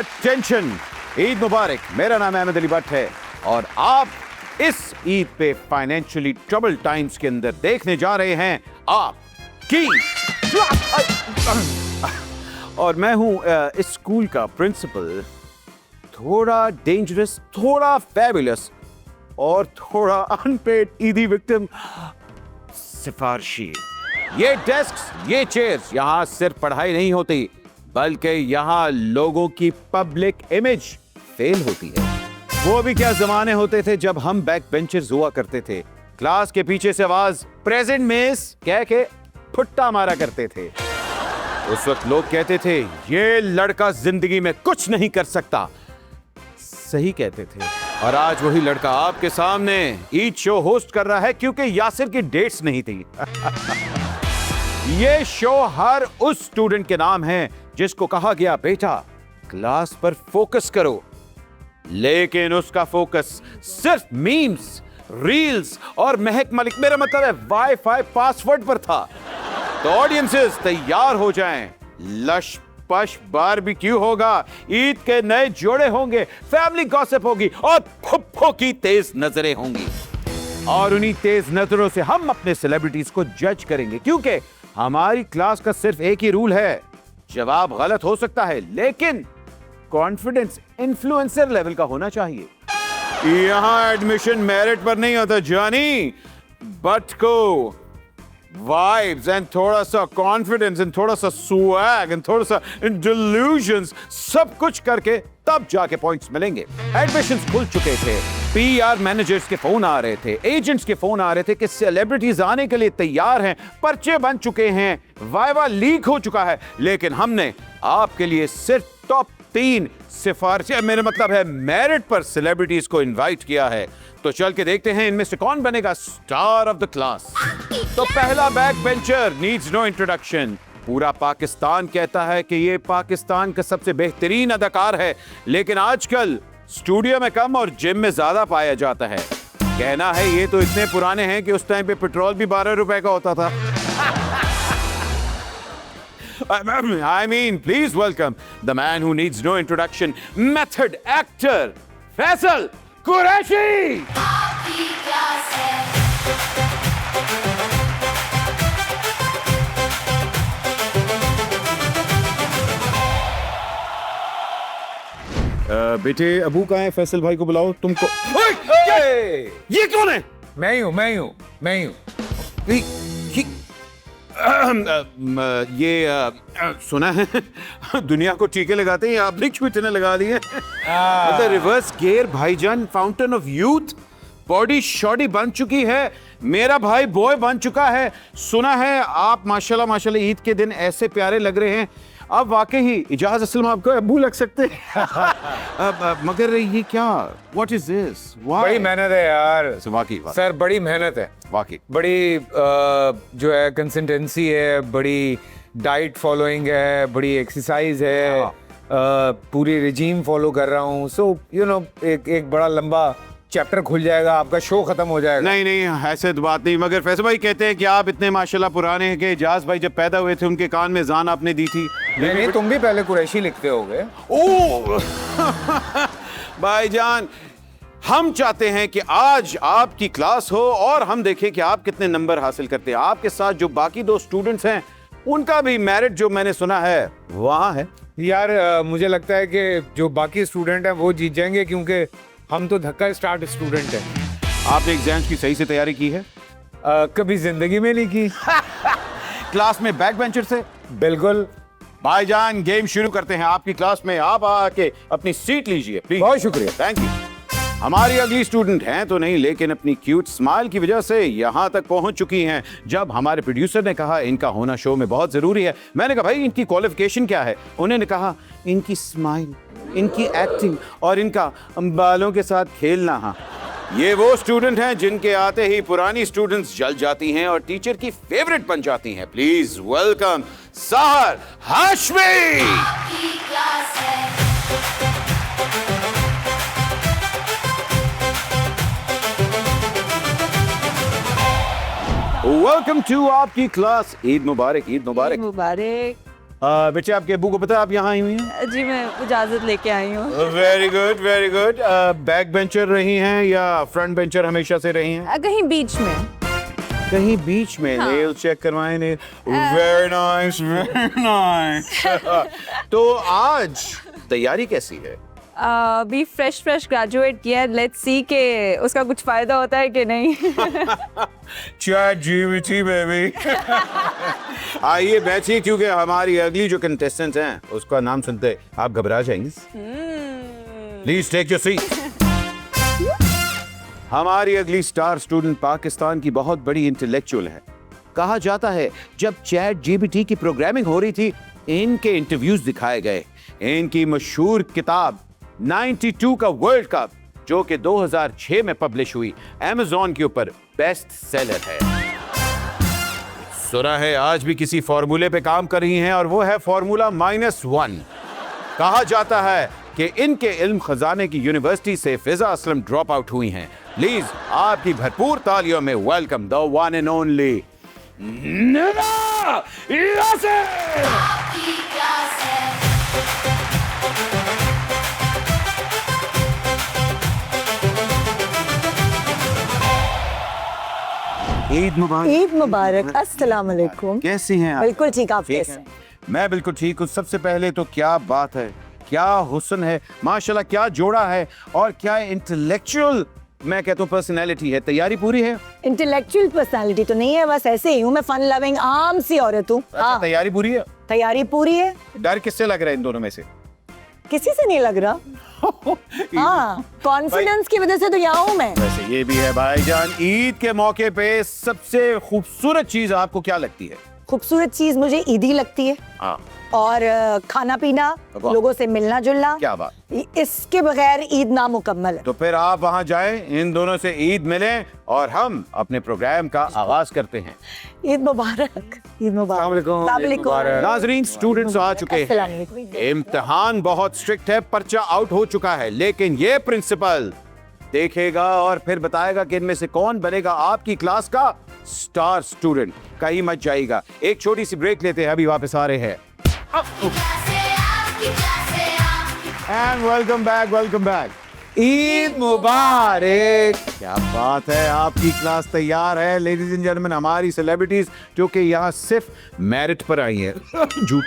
Attention, Eid मुबारक। मेरा नाम अहमद अली भट्ट है और आप इस ईद पे फाइनेंशियली ट्रबल टाइम्स के अंदर देखने जा रहे हैं आपकी और मैं हूं इस स्कूल का प्रिंसिपल, थोड़ा डेंजरस, थोड़ा फैबुलस और थोड़ा अनपेड ईदी विक्टिम सिफारशी। ये डेस्क्स, ये चेयर्स, यहां सिर्फ पढ़ाई नहीं होती बल्कि यहां लोगों की पब्लिक इमेज फेल होती है। वो भी क्या जमाने होते थे जब हम बैक बेंचर्स हुआ करते थे, क्लास के पीछे से आवाज प्रेजेंट मिस कह के फुट्टा मारा करते थे। उस वक्त लोग कहते थे ये लड़का जिंदगी में कुछ नहीं कर सकता, सही कहते थे। और आज वही लड़का आपके सामने ईद शो होस्ट कर रहा है क्योंकि यासिर की डेट्स नहीं थी। ये शो हर उस स्टूडेंट के नाम है जिसको कहा गया बेटा क्लास पर फोकस करो, लेकिन उसका फोकस सिर्फ मीम्स, रील्स और महक मलिक, मेरा मतलब है वाईफाई पासवर्ड पर था। तो ऑडियंसेस तैयार हो जाएं, लश पश बारबेक्यू होगा, ईद के नए जोड़े होंगे, फैमिली गॉसिप होगी और फुफ्फो की तेज नजरें होंगी। और उन्हीं तेज नजरों से हम अपने सेलिब्रिटीज को जज करेंगे क्योंकि हमारी क्लास का सिर्फ एक ही रूल है, जवाब गलत हो सकता है लेकिन कॉन्फिडेंस इन्फ्लुएंसर लेवल का होना चाहिए। यहां एडमिशन मेरिट पर नहीं होता जानी, बट को वाइब्स एंड थोड़ा सा कॉन्फिडेंस एंड थोड़ा सा स्वैग एंड थोड़ा सा डिल्यूजन्स, सब कुछ करके तब जाके पॉइंट्स मिलेंगे। एडमिशंस खुल चुके थे, पीआर मैनेजर्स के फोन आ रहे थे, एजेंट्स के फोन आ रहे थे कि सेलिब्रिटीज आने के लिए तैयार हैं, पर्चे बन चुके हैं, वाइवा लीक हो चुका है, लेकिन हमने आपके लिए सिर्फ टॉप 3 सिफारिशें, मेरा मतलब है मेरिट पर सेलिब्रिटीज को इनवाइट किया है। तो चल के देखते हैं इनमें से कौन बनेगा स्टार ऑफ द क्लास। तो पहला back bencher needs no introduction. पूरा पाकिस्तान कहता है कि ये पाकिस्तान का सबसे बेहतरीन अदाकार है, लेकिन आजकल स्टूडियो में कम और जिम में ज्यादा पाया जाता है। कहना है ये तो इतने पुराने हैं कि उस टाइम पे पेट्रोल भी 12 रुपए का होता था। I mean, please welcome the man who needs no introduction, method actor, Faisal Qureshi. बेटे अबू कहाँ है? फैसल भाई को बुलाओ। तुमको ये कौन है? मैं ही हूँ। ये सुना है दुनिया को टीके लगाते हैं, आपने क्यों इतने लगा दिए? मतलब रिवर्स गियर भाईजान, fountain of youth, body shoddy बन चुकी है, मेरा भाई बॉय बन चुका है। सुना है आप माशाल्लाह माशाल्लाह ईद के दिन ऐसे प्यारे लग रहे हैं, अब वाकई इजाज असलम आपको अब्बू लग सकते हैं। मगर ये क्या, व्हाट इज दिस? बड़ी मेहनत है यार वाकई सर, बड़ी मेहनत है, वाकई बड़ी जो है कंसिस्टेंसी है, बड़ी डाइट फॉलोइंग है, बड़ी एक्सरसाइज है, पूरी रिजीम फॉलो कर रहा हूँ। सो यू नो एक बड़ा लंबा चैप्टर खुल जाएगा, आपका शो खत्म हो जाएगा। नहीं ऐसे तो बात नहीं, मगर फैसल भाई कहते हैं कि आप इतने माशाल्लाह पुराने हैं कि इजाज भाई जब पैदा हुए थे उनके कान में जान आपने दी थी। नहीं तुम भी पहले कुरैशी लिखते होगे। ओ भाईजान, हम चाहते हैं कि आज आपकी क्लास हो और हम देखें कि आप कितने नंबर हासिल करते हैं। आपके साथ जो बाकी 2 स्टूडेंट्स हैं उनका भी मेरिट जो मैंने सुना है वहां है। यार मुझे लगता है कि जो बाकी स्टूडेंट हैं वो जीत जाएंगे क्योंकि हम तो धक्का स्टार्ट स्टूडेंट हैं। आपने एग्जाम्स की सही से तैयारी की है? कभी जिंदगी में नहीं की। क्लास में बैक बेंचर से? बिल्कुल। भाईजान गेम शुरू करते हैं। आपकी क्लास में आप आके अपनी सीट लीजिए प्लीज। बहुत शुक्रिया। Thank you. हमारी अगली स्टूडेंट हैं तो नहीं, लेकिन अपनी क्यूट स्माइल की वजह से यहाँ तक पहुंच चुकी हैं। जब हमारे प्रोड्यूसर ने कहा इनका होना शो में बहुत जरूरी है, मैंने कहा भाई इनकी क्वालिफिकेशन क्या है? उन्होंने कहा इनकी स्माइल, इनकी एक्टिंग और इनका बालों के साथ खेलना। हाँ, ये वो स्टूडेंट हैं जिनके आते ही पुरानी स्टूडेंट्स जल जाती हैं और टीचर की फेवरेट बन जाती हैं। प्लीज वेलकम सहर हाशमी। वेलकम टू आपकी क्लास। ईद मुबारक, ईद मुबारक। मुबारक। बच्चे आपके अब्बू को पता है आप यहाँ आई हुई हैं? जी मैं इजाज़त लेके आई हूँ। Very good very good. Back bencher रही हैं या फ्रंट बेंचर हमेशा से रही हैं? कहीं बीच में। कहीं बीच में। हाँ। नेल चेक करवाएं nail. Very nice very nice. तो आज तैयारी कैसी है? अभी फ्रेश ग्रेजुएट किया है, लेट्स सी के उसका कुछ फायदा होता है कि नहीं। ChatGPT baby. आइए बैठिए क्योंकि हमारी अगली जो कंटेस्टेंट हैं उसका नाम सुनते आप घबरा जाएंगे। Please take your seat. हमारी अगली स्टार स्टूडेंट पाकिस्तान की बहुत बड़ी इंटेलेक्चुअल है। कहा जाता है जब ChatGPT की प्रोग्रामिंग हो रही थी इनके इंटरव्यूज दिखाए गए। इनकी मशहूर किताब 92 का वर्ल्ड कप जो कि 2006 में पब्लिश हुई Amazon के ऊपर बेस्ट सेलर है। सुना है आज भी किसी फॉर्मूले पे काम कर रही हैं और वो है फॉर्मूला -1। कहा जाता है कि इनके इल्म खजाने की यूनिवर्सिटी से फिजा असलम ड्रॉप आउट हुई हैं। प्लीज आपकी भरपूर तालियों में welcome the one and only Nida Yasir. Eid मुबारक। ईद मुबारक। अस्सलाम वालेकुम। कैसी हैं आप? बिल्कुल ठीक, आप ठीक कैसे है। हैं? मैं बिल्कुल ठीक हूँ। सबसे पहले तो क्या बात है, क्या हुस्न है माशाल्लाह, क्या जोड़ा है और क्या इंटेलेक्चुअल मैं कहता हूँ पर्सनैलिटी है। तैयारी पूरी है? इंटेलेक्चुअल पर्सनालिटी तो नहीं है, बस ऐसे ही हूँ। मैं फन लविंग आम सी औरत हूँ। अच्छा, हाँ, तैयारी पूरी है। तैयारी पूरी है। डर किससे लग रहा है इन दोनों में से? किसी से नहीं लग रहा। हाँ, कॉन्फिडेंस की वजह से तो यहाँ हूँ मैं। वैसे ये भी है भाईजान, ईद के मौके पे सबसे खूबसूरत चीज आपको क्या लगती है? खूबसूरत चीज मुझे ईदी लगती है हाँ, और खाना पीना, वाह। लोगों से मिलना जुलना। क्या बात। इसके बगैर ईद नामुकम्मल है। तो फिर आप वहाँ जाएं, इन दोनों से ईद मिलें और हम अपने प्रोग्राम का आगाज करते हैं। ईद मुबारक। ईद मुबारक। अस्सलाम वालेकुम। नाजरीन, स्टूडेंट्स आ चुके हैं। अस्सलाम वालेकुम। इम्तिहान बहुत स्ट्रिक्ट है, पर्चा आउट हो चुका है, लेकिन ये प्रिंसिपल देखेगा और फिर बताएगा कि इनमें से कौन बनेगा आपकी क्लास का स्टार स्टूडेंट। कहीं मत जाइएगा। एक छोटी सी ब्रेक लेते हैं, अभी वापस आ रहे हैं। And welcome back. ईद मुबारक। क्या बात है, आपकी क्लास तैयार है। लेडीज एंड जेंटलमैन, हमारी सेलिब्रिटीज जो कि यहाँ सिर्फ मेरिट पर आई हैं। झूठ।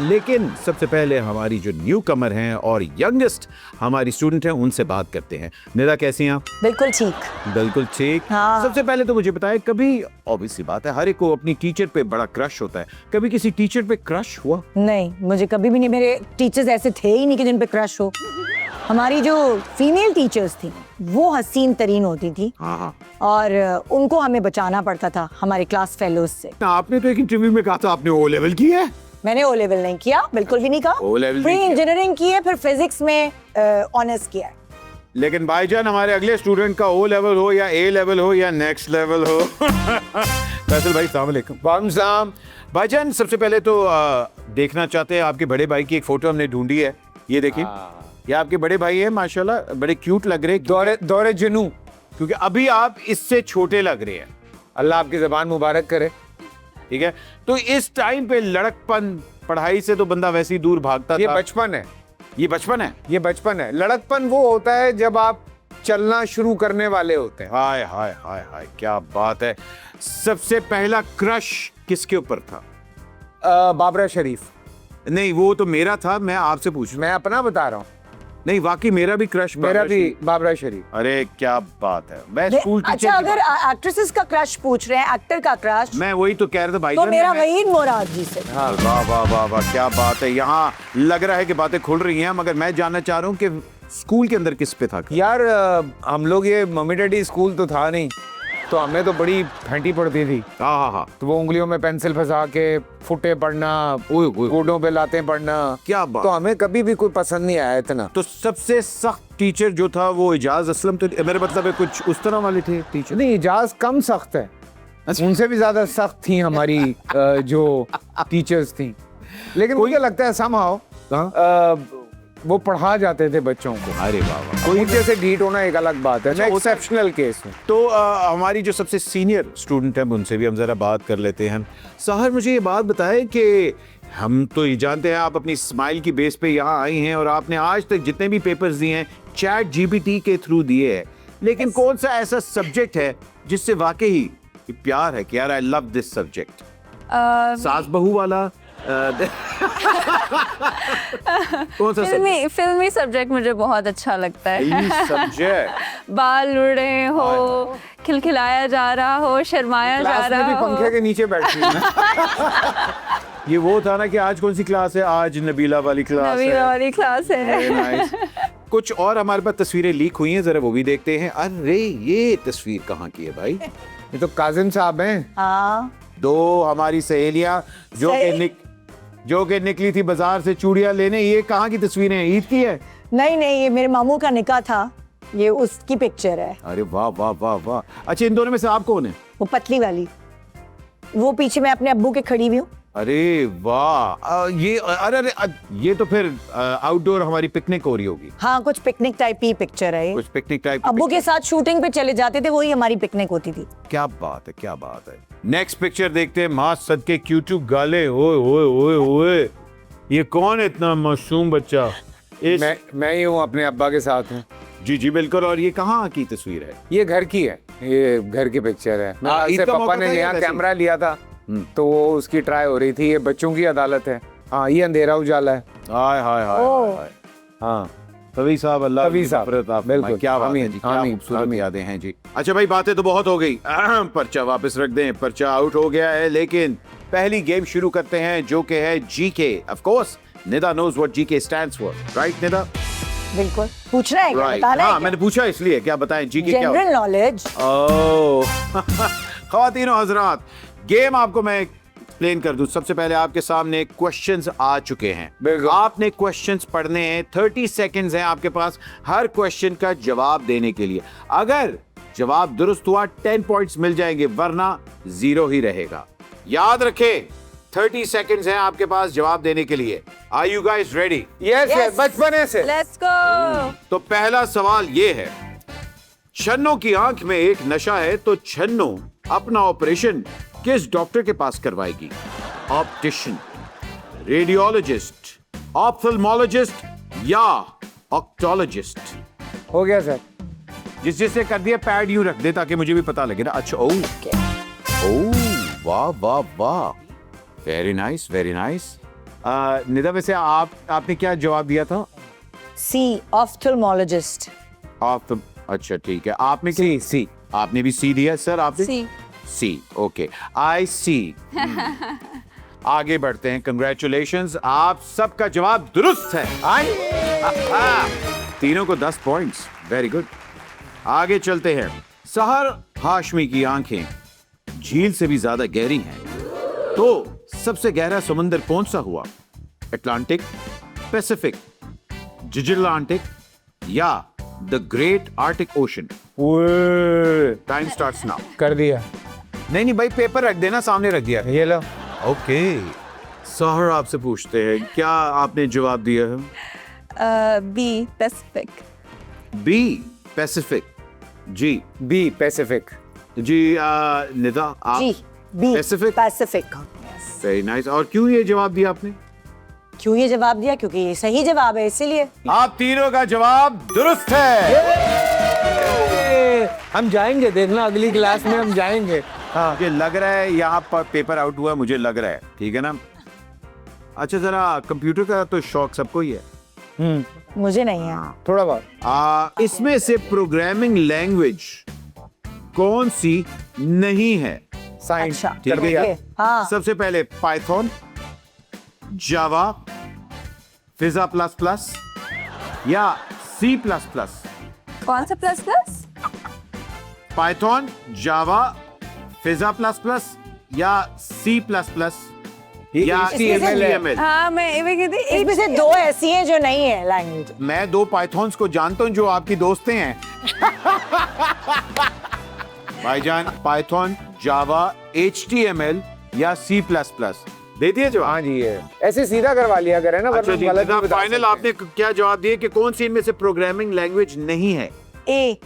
लेकिन सबसे पहले हमारी जो न्यू कमर हैं और यंगेस्ट हमारी स्टूडेंट हैं उनसे बात करते हैं। निदा कैसी हैं आप? बिल्कुल ठीक। बिल्कुल ठीक। हाँ। सबसे पहले तो मुझे बताएं, कभी ऑब्वियस सी बात है हर एक को अपनी टीचर पे बड़ा क्रश होता है, कभी किसी टीचर पे क्रश हुआ? नहीं, मुझे कभी भी नहीं। मेरे टीचर्स ऐसे थे ही नहीं कि जिन पे क्रश हो। हमारी जो फीमेल टीचर्स थी वो हसीन तरीन होती थी और उनको हमें बचाना पड़ता था हमारे क्लास फेलोज से। आपने तो एक इंटरव्यू में कहा था आपने ओ लेवल किया है। मैंने ओ लेवल नहीं किया, बिल्कुल भी नहीं कहा। O level प्री नहीं किया। इंजीनियरिंग की है, फिर फिजिक्स में ऑनर्स किया है। लेकिन भाईजान, हमारे अगले स्टूडेंट का ओ लेवल हो या ए लेवल हो या नेक्स्ट लेवल हो। फैसल भाई, अस्सलाम वालेकुम। वालेकुम सलाम। भाईजान, सबसे पहले तो देखना चाहते हैं आपके बड़े भाई की एक फोटो हमने ढूंढी है। ये देखिए, ये आपके बड़े भाई है, माशाल्लाह बड़े क्यूट लग रहे हैं। दौरे जुनू। क्योंकि अभी आप इससे छोटे लग रहे हैं। अल्लाह आपकी जबान मुबारक करे। ठीक है, तो इस टाइम पे लड़कपन, पढ़ाई से तो बंदा वैसे ही दूर भागता ये था। बचपन है। ये बचपन है। ये बचपन है। लड़कपन वो होता है जब आप चलना शुरू करने वाले होते हैं। हाय हाय हाय हाय, क्या बात है। सबसे पहला क्रश किसके ऊपर था? बाबरा शरीफ। नहीं, वो तो मेरा था, मैं आपसे पूछ। मैं अपना बता रहा हूँ। नहीं, वाकई मेरा भी क्रश मेरा भी बाबरा शरीफ। अरे क्या बात है। मैं स्कूल टीचर अच्छा, अगर एक्ट्रेसेस का क्रश पूछ रहे हैं, एक्टर का क्रश, मैं वही तो कह रहा था भाई। तो मेरा वहीद मुराद जी से। हाँ, वाह वाह वाह वाह, क्या बात है। यहाँ लग रहा है कि बातें खुल रही हैं, मगर मैं जानना चाह रहा हूँ कि स्कूल के अंदर किस पे था? यार हम लोग ये मम्मी डैडी स्कूल तो था नहीं, तो हमें तो बड़ी फेंटी पड़ती थी। हाँ हाँ हाँ, तो वो उंगलियों में पेंसिल फंसा के फुटे पढ़ना, गोडों पे लातें पढ़ना। क्या बात। तो हमें कभी भी कोई पसंद नहीं आया इतना। तो सबसे सख्त टीचर जो था वो इजाज असलम, तो मेरे मतलब है कुछ उस तरह वाले थे टीचर? नहीं, इजाज कम सख्त है, उनसे भी ज्यादा सख्त थी हमारी जो टीचर्स थी। लेकिन मुझे लगता है समहाउ वो पढ़ा जाते थे बच्चों को। अरे वाह वाह। कोई जैसे डीट होना एक अलग बात है, अच्छा, एक्सेप्शनल केस में। तो हमारी जो सबसे सीनियर स्टूडेंट है उनसे भी हम जरा बात कर लेते हैं। साहर, मुझे ये बात बताएं कि हम तो ये जानते हैं आप अपनी स्माइल की बेस पे यहाँ आई हैं और आपने आज तक जितने भी पेपर्स दिए हैं चैट जीपीटी के थ्रू दिए हैं, लेकिन कौन सा ऐसा सब्जेक्ट है जिससे वाकई प्यार है कि यार आई लव दिस सब्जेक्ट? सास बहू वाला कौन सा फिल्मी सब्जेक्ट मुझे बहुत अच्छा लगता है। सब्जेक्ट? बाल उड़ रहे हो, खिलखिलाया जा रहा हो, शर्माया जा क्लास में रहा भी हो। पंखे के नीचे बैठी हूँ मैं। ये वो था ना कि आज कौन सी क्लास है? आज नबीला वाली क्लास नवी है। वाली क्लास है। Very nice. कुछ और हमारे पास तस्वीरें लीक हुई हैं, जरा वो भी देखते हैं। अरे ये तस्वीर कहाँ की है भाई? ये तो काजिम साहब हैं। हाँ, दो हमारी सहेलियां जो कि निकली थी बाजार से चूड़ियां लेने। ये कहाँ की तस्वीरें हैं? ईद की है? नहीं, ये मेरे मामू का निकाह था, ये उसकी पिक्चर है। अरे वाह वाह वाह वाह। अच्छा, इन दोनों में से आप कौन है? वो पतली वाली, वो पीछे मैं अपने अब्बू के खड़ी हुई हूँ। अरे वाह, ये अरे ये तो फिर आउटडोर हमारी पिकनिक हो रही होगी। हाँ, कुछ पिकनिक टाइप की पिक्चर है ये। कुछ पिकनिक टाइप। अब्बू के साथ शूटिंग पे चले जाते थे, वही हमारी पिकनिक होती थी। क्या बात है, क्या बात है। नेक्स्ट पिक्चर देखते हैं। माँ सदके क्यूटू गाले, ओए ओए ओए ओए, ये कौन है इतना मासूम बच्चा? मैं ही हूँ, अपने अब्बा के साथ हूँ। जी जी बिल्कुल। और ये कहाँ की तस्वीर है? ये घर की है, ये घर की पिक्चर है। ईद से का पापा मौका ने था यहाँ वैसे ही? कैमरा लिया था, तो वो उसकी ट्राई हो रही थी। ये बच्चों की अदालत है। हाँ, ये अंधेरा उजाला है। हाय हाय हाय ओह। हाय। हाँ, तभी साहब, अल्लाह तभी की साहब, मग़फ़िरत आप बिल्कुल। फरमाएं। क्या बात है आमीन, जी, क्या आमीन, खूबसूरत आमीन। यादें हैं जी। अच्छा भाई, बातें तो बहुत हो गई, पर्चा वापस रख दें। पर्चा आउट हो गया है, लेकिन पहली गेम शुरू करते हैं जो कि है GK. Of course Nida knows what GK stands for, right Nida? बिल्कुल। पूछना है क्या? राइट, बताना हाँ है मैंने पूछा इसलिए। क्या बताएं जीके क्या होता है? General knowledge. ओह ख़वातीनो हज़रात, गेम आपको मैं एक्सप्लेन कर दूं। सबसे पहले आपके सामने क्वेश्चंस आ चुके हैं। बिल्कुल। आपने क्वेश्चंस पढ़ने हैं। 30 सेकंड्स हैं आपके पास हर क्वेश्चन का जवाब देने के लिए। अगर जवाब दुरुस्त हुआ 10 पॉइंट्स मिल जाएंगे, वरना 0 ही रहेगा। याद रखें, 30 सेकंड्स हैं आपके पास जवाब देने के लिए। Are you guys ready? Yes Yes. बचपने से। Let's go. तो पहला सवाल ये है, छन्नो की आंख में एक नशा है, तो छन्नो अपना ऑपरेशन किस डॉक्टर के पास करवाएगी? ऑप्टिशियन, रेडियोलॉजिस्ट, ऑप्थेल्मोलॉजिस्ट या ऑक्टोलॉजिस्ट? हो गया सर। जिससे कर दिया पैड यूं रख दे ताकि मुझे भी पता लगे ना। अच्छा, ओ वाह वाह वाह, very nice very nice. Nida, वैसे आपने क्या जवाब दिया था? सी, ऑफ्थल्मोलॉजिस्ट। आप अच्छा ठीक है। आपने सी सी आपने भी सी दिया सर? आपने सी। सी, ओके, आई सी। आगे बढ़ते हैं। कंग्रेचुलेशंस, आप सबका जवाब दुरुस्त है। तीनों को 10 पॉइंट्स, वेरी गुड। आगे चलते हैं। सहर हाशमी की आंखें झील से भी ज्यादा गहरी हैं, तो सबसे गहरा समुंदर कौन सा हुआ? अटलांटिक, पैसिफिक, जिजिलांटिक या the great Arctic ocean? Time starts now. कर दिया। नहीं भाई, पेपर रख देना, सामने रख दिया। ये लो। ओके, सहर आपसे पूछते हैं, क्या आपने जवाब दिया है? B, Pacific. B, Pacific. जी बी, पैसिफिक। जी, निदा आप? जी, B, Pacific. Pacific. Very nice. और क्यों ये जवाब दिया आपने? क्यों ये जवाब दिया? क्योंकि ये सही जवाब है, इसीलिए। आप तीनों का जवाब दुरुस्त है। हम जाएंगे, देखना अगली क्लास में हम जाएंगे। हाँ, मुझे लग रहा है यहाँ पर पेपर आउट हुआ, मुझे लग रहा है, ठीक है ना? अच्छा, जरा कंप्यूटर का तो शौक सबको ही है। मुझे नहीं है। थोड़ा बहुत। इसमें से प्रोग्रामिंग लैंग्वेज कौन सी नहीं है? साइंस। अच्छा, ठीक है। ओके, हाँ। सबसे पहले पाइथन, जावा, फिजा प्लस प्लस या सी प्लस प्लस? कौन सा प्लस प्लस? पाइथन, जावा, फिजा प्लस प्लस या सी प्लस प्लस या HTML? हाँ, मैं ये कहती इसमें से दो ऐसी हैं जो नहीं है लैंग्वेज। मैं 2 पाइथन्स को जानता हूं जो आपकी दोस्तें हैं। भाईजान, पाइथन, जावा, HTML या सी प्लस प्लस? दे दिए जवाब? हाँ जी, ये ऐसे सीधा करवा लिया करें ना, अच्छा वरना जी, गलत भी बता फाइनल सकते आपने क्या जवाब दिया कि कौन सी इनमें से प्रोग्रामिंग लैंग्वेज नहीं है? ए।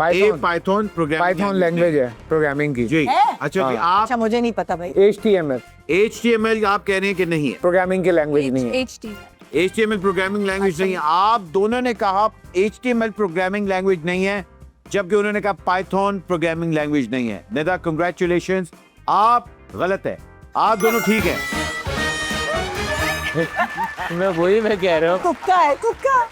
हैं। ए, पाइथन प्रोग्रामिंग पाइथन लैंग्वेज है प्रोग्रामिंग की। जी, है? अच्छा अभी आप अच्छा मुझे नहीं पता भाई। HTML HTML आप कह रहे हैं कि नहीं है, प्रोग्रामिंग की लैंग्वेज नहीं है। HTML HTML प्रोग्रामिंग लैंग्वेज नहीं है। आप दोनों ने कहा HTML प्रोग्रामिंग लैंग्वेज नहीं है, जबकि उन्होंने कहा पाइथन प्रोग्रामिंग लैंग्वेज नहीं है। निदा कांग्रेचुलेशंस, आप गलत है, आप दोनों ठीक है। मैं कह रहा हूँ। तुक्का है तुक्का।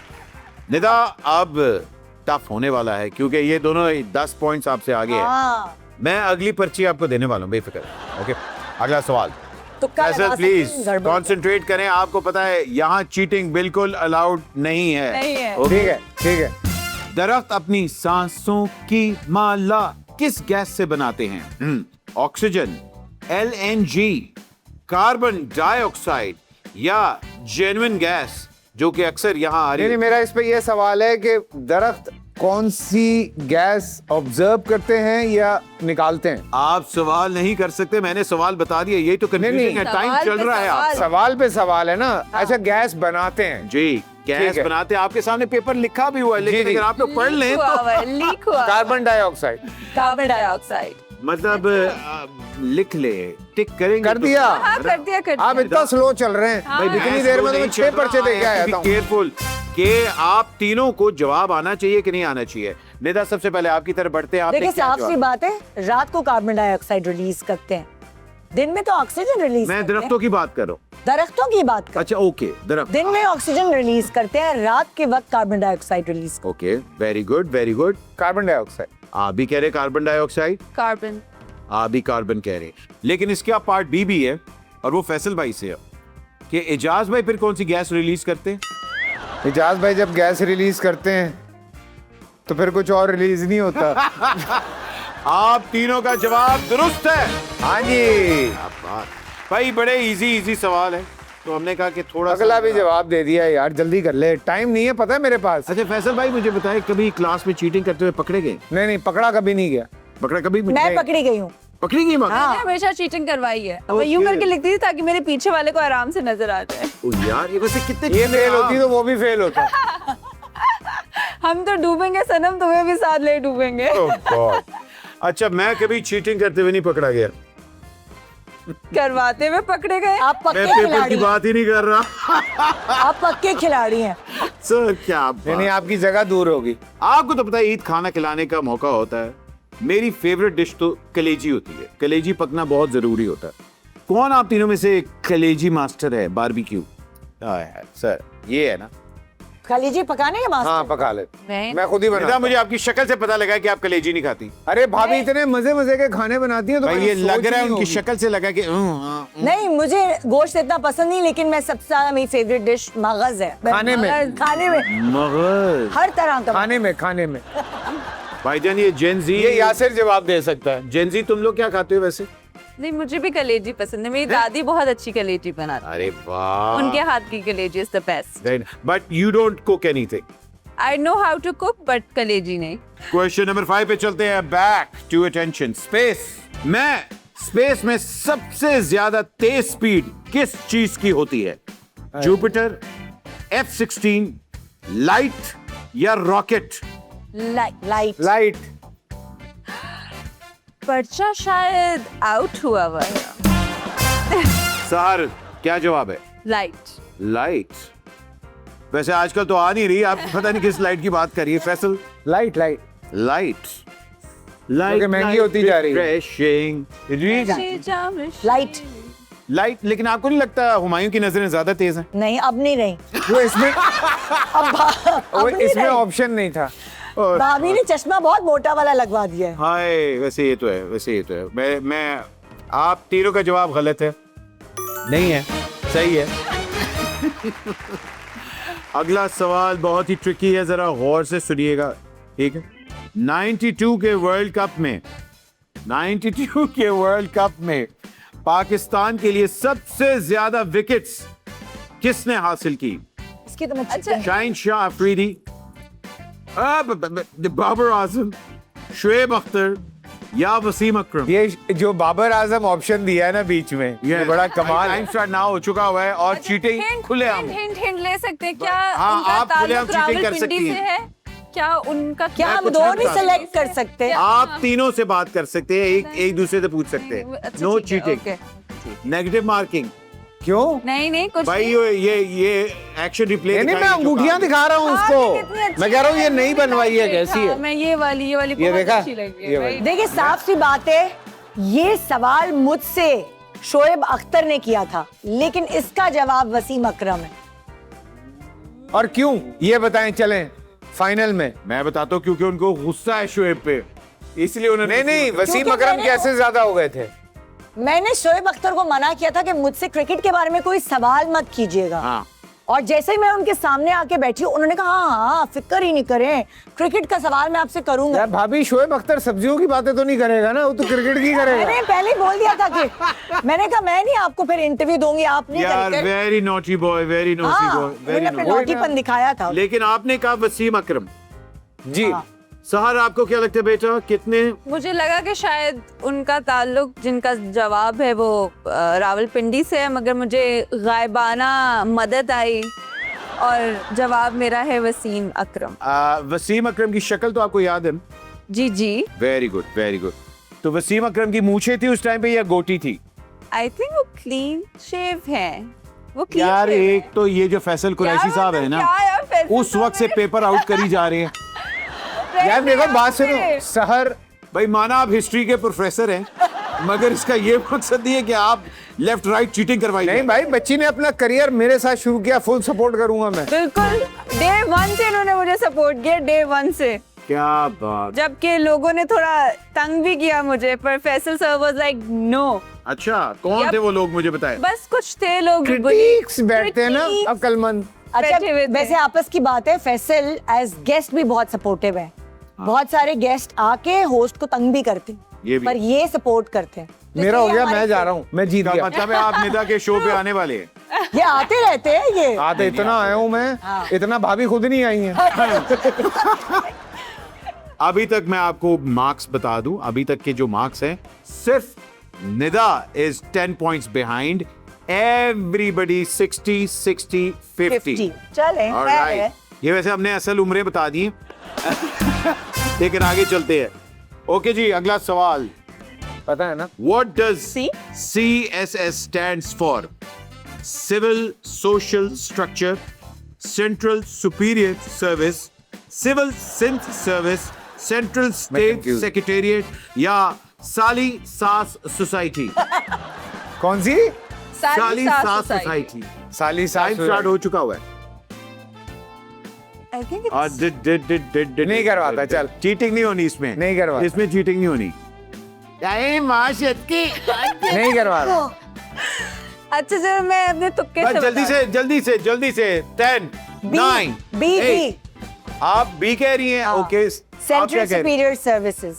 निदा अब टफ होने वाला है क्योंकि ये दोनों 10 पॉइंट्स आपसे आगे हैं। हाँ मैं अगली पर्ची आपको देने वाला हूँ, बेफिक्र। ओके, अगला सवाल। तुक्का लगा सकते प्लीज हैं, गड़बड़। कंसंट्रेट करें। आपको पता है यहाँ चीटिंग बिल्कुल अलाउड नहीं है। नहीं है। Okay? ठीक है ठीक है। दरख्त अपनी सांसों की माला किस गैस से बनाते हैं? ऑक्सीजन, LNG, कार्बन डाइऑक्साइड या जेन्युइन गैस जो कि अक्सर यहाँ आ रही नहीं है। मेरा इस पे ये सवाल है कि दरख्त कौन सी गैस ऑब्जर्व करते हैं या निकालते हैं? आप सवाल नहीं कर सकते, मैंने सवाल बता दिया। यही तो कंफ्यूजिंग है, टाइम सवाल चल पे रहा है। आप सवाल। सवाल पे सवाल है ना। अच्छा गैस बनाते हैं। जी गैस ठीक है। बनाते हैं, आपके सामने पेपर लिखा भी हुआ है, लेकिन जी, जी। अगर आप लोग पढ़ लें तो लीक हुआ कार्बन डाइऑक्साइड कार्बन डाइऑक्साइड। मतलब लिख ले, टिक करेंगे कर तो- दिया। हाँ कर दिया कर आप दिया। इतना स्लो चल रहे हैं। हाँ। इतनी देर में तो मैं 6 पर्चे दे के आया था। केयरफुल कि आप तीनों को जवाब आना चाहिए कि नहीं आना चाहिए। निदा सबसे पहले आपकी तरफ बढ़ते हैं। आपने देखिए क्या साफ सी जवाब? बात है, रात को कार्बन डाइऑक्साइड रिलीज करते हैं, दिन में तो ऑक्सीजन रिलीज मैं करते हैं। दरख्तों की बात कर रहा हूँ। दरख्तों की बात कर, अच्छा ओके, दरख्त। दिन में ऑक्सीजन रिलीज करते हैं, रात के वक्त carbon dioxide release. Okay, very good very good. Carbon dioxide. आप भी कह रहे कार्बन डाइऑक्साइड, कार्बन। आप भी कार्बन कह रहे, लेकिन इसका पार्ट बी भी है और वो फैसल भाई से है कि एजाज भाई फिर कौन सी गैस रिलीज करते हैं? इजाज भाई जब गैस रिलीज करते हैं तो फिर कुछ और रिलीज नहीं होता। आप तीनों का जवाब दुरुस्त है। हाँ जी। क्या बात। भाई बड़े इजी सवाल है, तो हमने कहा कि थोड़ा सा- अगला भी जवाब दे दिया यार, जल्दी कर ले, टाइम नहीं है पता है मेरे पास। अच्छा फैसल भाई मुझे बताएं, कभी क्लास में चीटिंग करते हुए पकड़े गए? नहीं पकड़ा कभी नहीं गया। पकड़ा कभी भी मैं नहीं? पकड़ी गई हूँ। पकड़ी गई मगर? हाँ। मैंने हमेशा चीटिंग करवाई है। मैं यूं करके लिखती थी ताकि मेरे पीछे वाले को आराम से नजर आ जाए। ओ यार ये वैसे कितने ये फेल होती तो वो भी फेल होता। हम तो डूबेंगे सनम, तुम्हें भी साथ ले डूबेंगे। Oh God. अच्छा मैं कभी चीटिंग करते हुए नहीं पकड़ा गया। करवाते हुए पकड़े गए। आप मैं पक्के पेपर खिलाड़ी की हैं। बात ही नहीं कर रहा। आप पक्के खिलाड़ी हैं। सर क्या बात। नहीं आपकी जगह दूर होगी। आपको तो पता है ईद खाना खिलाने का मौका होता है। मेरी फेवरेट डिश तो कलेजी होती है। कलेजी पकना बहुत जरूरी होता है। कौन आप तीनों में से कलेजी मास्टर है? बारबेक्यू सर ये है ना? कलेजी पकाने के मास्टर। हाँ पका ले, मैं- मैं खुद ही निदा, बना। मुझे आपकी शक्ल से पता लगा कि आप कलेजी नहीं खाती। अरे भाभी इतने मजे मजे के खाने बनाती हैं तो भाई मैंने ये लग सोच रहा है नहीं उनकी होगी। शक्ल से लगा कि नहीं मुझे गोश्त इतना पसंद नहीं, लेकिन मैं सबसे ज्यादा मेरी फेवरेट डिश मगज है। खाने में। खाने में मगर हर तरह का। खाने में भाईजान ये जेनजी, ये यासिर जवाब दे सकता है। जेनजी तुम लोग क्या खाते हो वैसे? नहीं मुझे भी कलेजी पसंद है। मेरी दादी बहुत अच्छी कलेजी बनाती अरे वाह, है। उनके हाथ की कलेजी is the best. But you don't cook anything. I know how to cook but कलेजी नहीं। क्वेश्चन नंबर 5 पे चलते हैं। Back to attention. स्पेस में सबसे ज्यादा तेज स्पीड किस चीज की होती है? जुपिटर, F-16, लाइट या रॉकेट? लाइट। लाइट। पर्चा शायद आउट हुआ हुआ है। सहार क्या जवाब है? लाइट। लाइट। वैसे आजकल तो आ नहीं रही, आप पता नहीं किस लाइट की बात करिए फैसल। लाइट लाइट क्योंकि महंगी होती जा रही है। लाइट। लाइट। लेकिन आपको नहीं लगता हुमायूं की नजरें ज्यादा तेज हैं? नहीं अब नहीं रही। वो इसमें अब नहीं इसमें रही। ऑप्शन नहीं था। और भाभी ने चश्मा बहुत मोटा वाला लगवा दिया है। हाय वैसे ये तो है। मैं आप तीनों का जवाब गलत है। नहीं है, सही है। अगला सवाल बहुत ही ट्रिकी है, जरा गौर से सुनिएगा, ठीक है? 92 के वर्ल्ड कप में पाकिस्तान के लिए सबसे ज्यादा विकेट्स किसने हासिल की? इसकी तो मैं अच्छा। शाहीन शाह अफरीदी, बाबर आजम, शुएब अख्तर या वसीम अकरम? ये जो बाबर आजम ऑप्शन दिया है ना बीच में, ये बड़ा कमाल है। टाइम स्टार्ट ना हो चुका हुआ है और चीटिंग खुलेआम है। हिंट ले सकते हैं क्या? हाँ, उनका आप खुलेआम ताल्लुक cheating कर रावलपिंडी सकती से हैं। है? क्या उनका क्या हम कुछ दो नहीं नहीं बता सेलेक्ट कर सकते? आप तीनों से बात कर सकते हैं, एक दूसरे से पूछ सकते हैं। अच्छा, नो ठीक है, चीटिंग, ओके। Negative marking. क्यों? नहीं कुछ भाई नहीं। ये एक्शन रिप्ले नहीं मैं अंगूठियां दिखा रहा हूँ हाँ, उसको। कितनी अच्छी मैं कह रहा हूँ ये लगी, नहीं बनवाई है, हाँ, कैसी है? मैं ये वाली ये बहुत देखा? अच्छी लगी ये है, वाली। right? देखिए साफ सी बात है, ये सवाल मुझसे शोएब अख्तर ने किया था, लेकिन इसका जवाब वसीम अकरम है। और क्यों ये बताएं, चलें फाइनल में। मैं बताता हूँ क्योंकि उनको गुस्सा है शोएब पे, इसलिए उन्होंने नहीं वसीम क्योंकि अकरम मैंने- कैसे ज्यादा हो गए थे? मैंने शोएब अख्तर को मना किया था कि मुझसे क्रिकेट के बारे में कोई सवाल मत कीजिएगा। हाँ। और जैसे ही मैं उनके सामने आके बैठी, उन्होंने कहा हाँ फिक्र ही नहीं करें, क्रिकेट का सवाल मैं आपसे करूंगा। यार भाभी, शोएब अख्तर सब्जियों की बातें तो नहीं करेगा ना, वो तो क्रिकेट की करेगा। मैंने पहले ही बोल दिया था कि मैंने कहा मैं नहीं आपको फिर इंटरव्यू दूंगी, आप नहीं यार करेंगे। Very naughty boy, very naughty हाँ, बॉय, मैंने वेरी अपना नॉटी। नौटीपन दिखाया था। लेकिन आपने कहा वसीम अकरम जी हाँ। सहर, आपको क्या लगता है बेटा, कितने? मुझे लगा कि शायद उनका ताल्लुक, जिनका जवाब है वो रावलपिंडी से है, मगर मुझे गायबाना मदद आई और जवाब मेरा है वसीम अकरम। वसीम अकरम की शक्ल तो आपको याद है? जी जी, वेरी गुड, वेरी गुड। तो वसीम अकरम की मूछें थी उस टाइम पे या गोटी थी? आई थिंक वो क्लीन शेव है, वो clean यार shave है। एक तो ये जो फैसल कुरैशी साहब है ना, क्या यार, फैसल उस वक्त से पेपर आउट करी जा रहे हैं। यार देखो बात सुनो, सहर भाई माना आप हिस्ट्री के प्रोफेसर हैं, मगर इसका ये मकसद नहीं है कि आप लेफ्ट राइट चीटिंग करवाइए। नहीं भाई, बच्ची ने अपना करियर मेरे साथ शुरू किया, फुल सपोर्ट करूंगा मैं। बिल्कुल, डे 1 से इन्होंने मुझे सपोर्ट किया, डे 1 से। क्या बात। जबकि लोगों ने थोड़ा तंग भी किया मुझे, पर Faisal sir was like no. अच्छा कौन Yep. थे वो लोग, मुझे बताए? बस कुछ थे लोग क्रिटिक्स बैठते हैं ना Critics। अक्लमंद। अच्छा बैठे हुए थे। वैसे आपस की बात है, फैसल एज गेस्ट भी बहुत सपोर्टिव है। बहुत सारे गेस्ट आके होस्ट को तंग भी करते हैं, ये भी। पर ये सपोर्ट करते हैं। मेरा हो इसलिए गया, हमारे- मैं जा रहा हूँ, मैं जीत क्या गया। मतलब है आप निदा के शो पे आने वाले हैं? ये आते रहते हैं ये। आते इतना आया हूँ मैं, इतना भाभी खुद नहीं आई है। अभी तक मैं आपको मार्क्स बता दूं, अभी तक के जो मार्क्स हैं, सिर्फ Nida is 10 points behind, everybody 60 60 50। चले Alright. ये वैसे हमने असल उम्रें बता दी लेकिन आगे चलते हैं। ओके जी, अगला सवाल। पता है ना? What does C? CSS stands for? Civil Social Structure, Central Superior Service, Civil Synth Service, Central State confused. Secretariat या साली सास सोसाइटी? कौन सी? साली सास सोसाइटी। साली टाइम स्टार्ट हो चुका हुआ है। आई थिंक और did नहीं करवाता, चल। चीटिंग नहीं होनी इसमें, नहीं करवाता। इसमें चीटिंग नहीं होनी। नहीं करवा रहा। अच्छा चलो मैं अपने तुक्के बस से जल्दी बता- से जल्दी से जल्दी से 10 9 बी 8 आप बी कह रही हैं? ओके, आप क्या सेंट्रल कह रही हैं? Superior services.